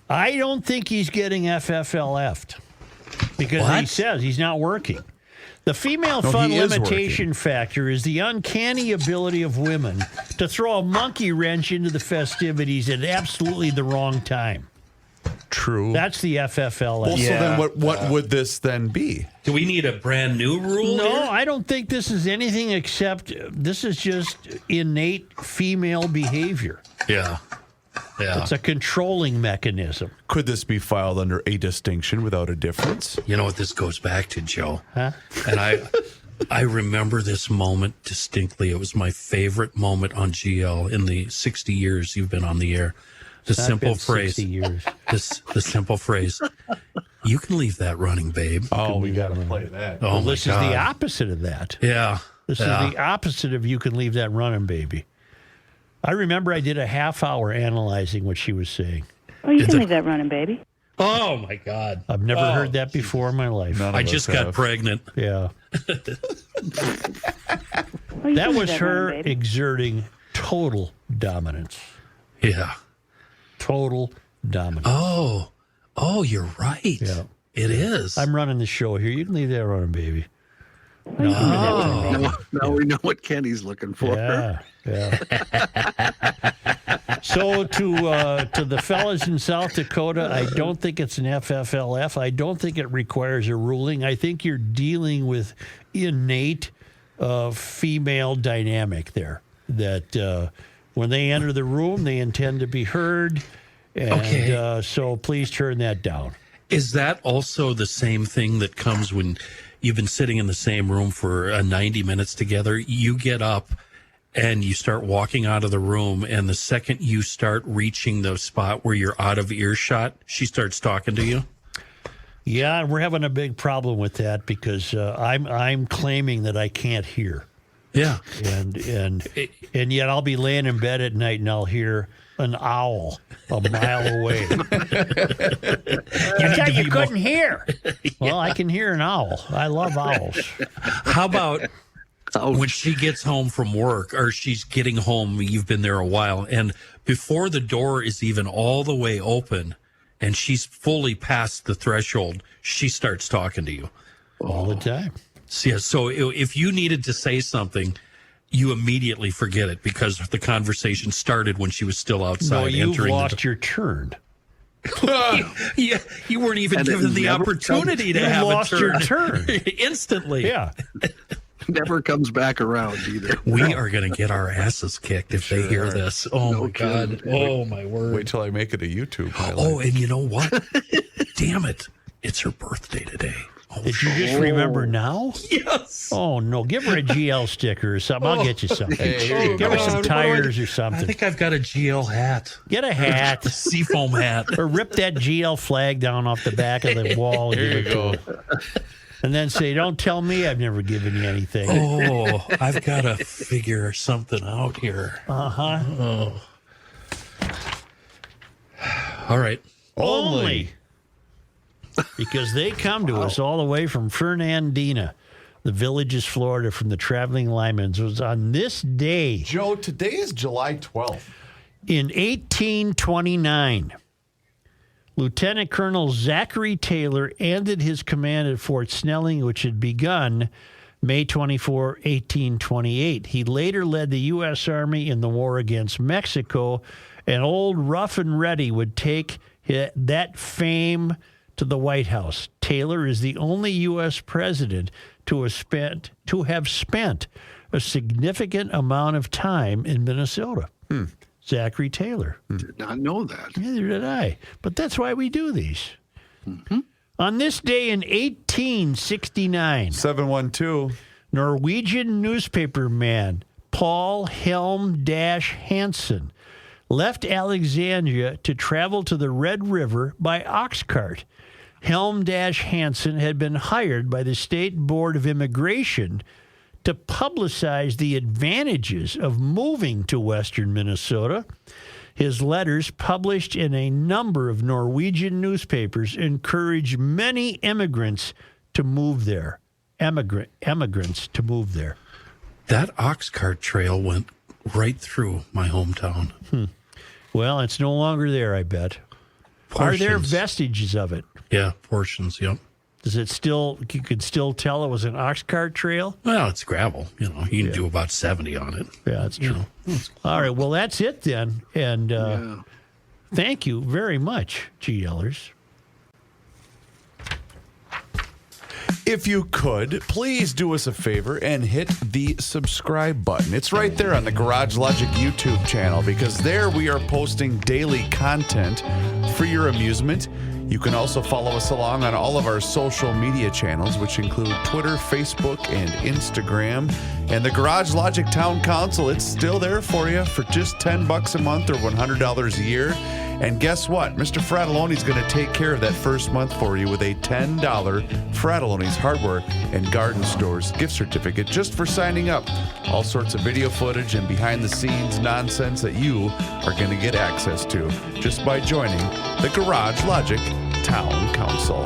I don't think he's getting FFLF'd because he says he's not working. The female fun limitation factor is the uncanny ability of women to throw a monkey wrench into the festivities at absolutely the wrong time. True. That's the FFLF. Well, so then what would this then be? Do we need a brand new rule? No, here? I don't think this is anything except this is just innate female behavior. Yeah. It's a controlling mechanism. Could this be filed under a distinction without a difference? You know what this goes back to, Joe? Huh? And I remember this moment distinctly. It was my favorite moment on GL in the 60 years you've been on the air. The simple phrase. 60 years. The simple phrase. You can leave that running, babe. Oh, we got to play that. Oh, this is the opposite of that. Yeah. This is the opposite of "you can leave that running, baby." I remember I did a half hour analyzing what she was saying. Oh, you can leave that running, baby. Oh, my God. I've never heard that before in my life. I just got pregnant. Yeah. That was her exerting total dominance. Yeah. Total dominance. Oh, you're right. Yeah. It is. I'm running the show here. You can leave that running, baby. Now we know what Kenny's looking for. Yeah. So to the fellas in South Dakota, I don't think it's an FFLF. I don't think it requires a ruling. I think you're dealing with innate female dynamic there. That when they enter the room, they intend to be heard. And so please turn that down. Is that also the same thing that comes when you've been sitting in the same room for 90 minutes together? You get up and you start walking out of the room, and the second you start reaching the spot where you're out of earshot, she starts talking to you? Yeah, we're having a big problem with that because I'm claiming that I can't hear. Yeah. And yet I'll be laying in bed at night and I'll hear an owl a mile away. I thought you couldn't hear. Well, I can hear an owl. I love owls. How about when she gets home from work, or she's getting home, you've been there a while, and before the door is even all the way open and she's fully past the threshold, she starts talking to you. All the time. So if you needed to say something, you immediately forget it because the conversation started when she was still outside. No, you've lost your turn. Yeah, you weren't even given the opportunity to have lost your turn instantly. Yeah. Never comes back around either. We are going to get our asses kicked if they hear this. Oh, no my God. Oh, my word. Wait till I make it a YouTube highlight. Oh, and you know what? Damn it. It's her birthday today. Oh, did you just remember now? Yes. Oh, no. Give her a GL sticker or something. I'll get you something. Hey, give her some tires or something. I think I've got a GL hat. Get a hat. A seafoam hat. Or rip that GL flag down off the back of the wall. And Here you go. And then say, don't tell me I've never given you anything. Oh, I've got to figure something out here. Uh-huh. Oh. All right. Only. Because they come to us all the way from Fernandina, the Villages, Florida, from the Traveling Lyman's. It was on this day. Joe, today is July 12th. In 1829, Lieutenant Colonel Zachary Taylor ended his command at Fort Snelling, which had begun May 24, 1828. He later led the U.S. Army in the war against Mexico, and old Rough and Ready would take that fame to the White House. Taylor is the only U.S. president to have spent a significant amount of time in Minnesota. Zachary Taylor. Did not know that. Neither did I. But that's why we do these. Mm-hmm. On this day in 1869, 712, Norwegian newspaperman Paul Helm-Hansen left Alexandria to travel to the Red River by ox cart. Helm-Hansen had been hired by the State Board of Immigration to publicize the advantages of moving to western Minnesota. His letters, published in a number of Norwegian newspapers, encouraged many immigrants to move there. Immigrants to move there. That ox cart trail went right through my hometown. Well, it's no longer there, I bet. Portions. Are there vestiges of it? Yeah, portions, yep. Does it still, you could still tell it was an ox cart trail? Well, it's gravel. You know, you can do about 70 on it. Yeah, that's true. All right, well, that's it then. And thank you very much, GLers. If you could, please do us a favor and hit the subscribe button. It's right there on the Garage Logic YouTube channel, because there we are posting daily content for your amusement. You can also follow us along on all of our social media channels, which include Twitter, Facebook, and Instagram. And the Garage Logic Town Council, it's still there for you for just $10 a month or $100 a year. And guess what? Mr. Fratelloni's going to take care of that first month for you with a $10 Fratelloni's Hardware and Garden Stores gift certificate just for signing up. All sorts of video footage and behind-the-scenes nonsense that you are going to get access to just by joining the Garage Logic Town Council.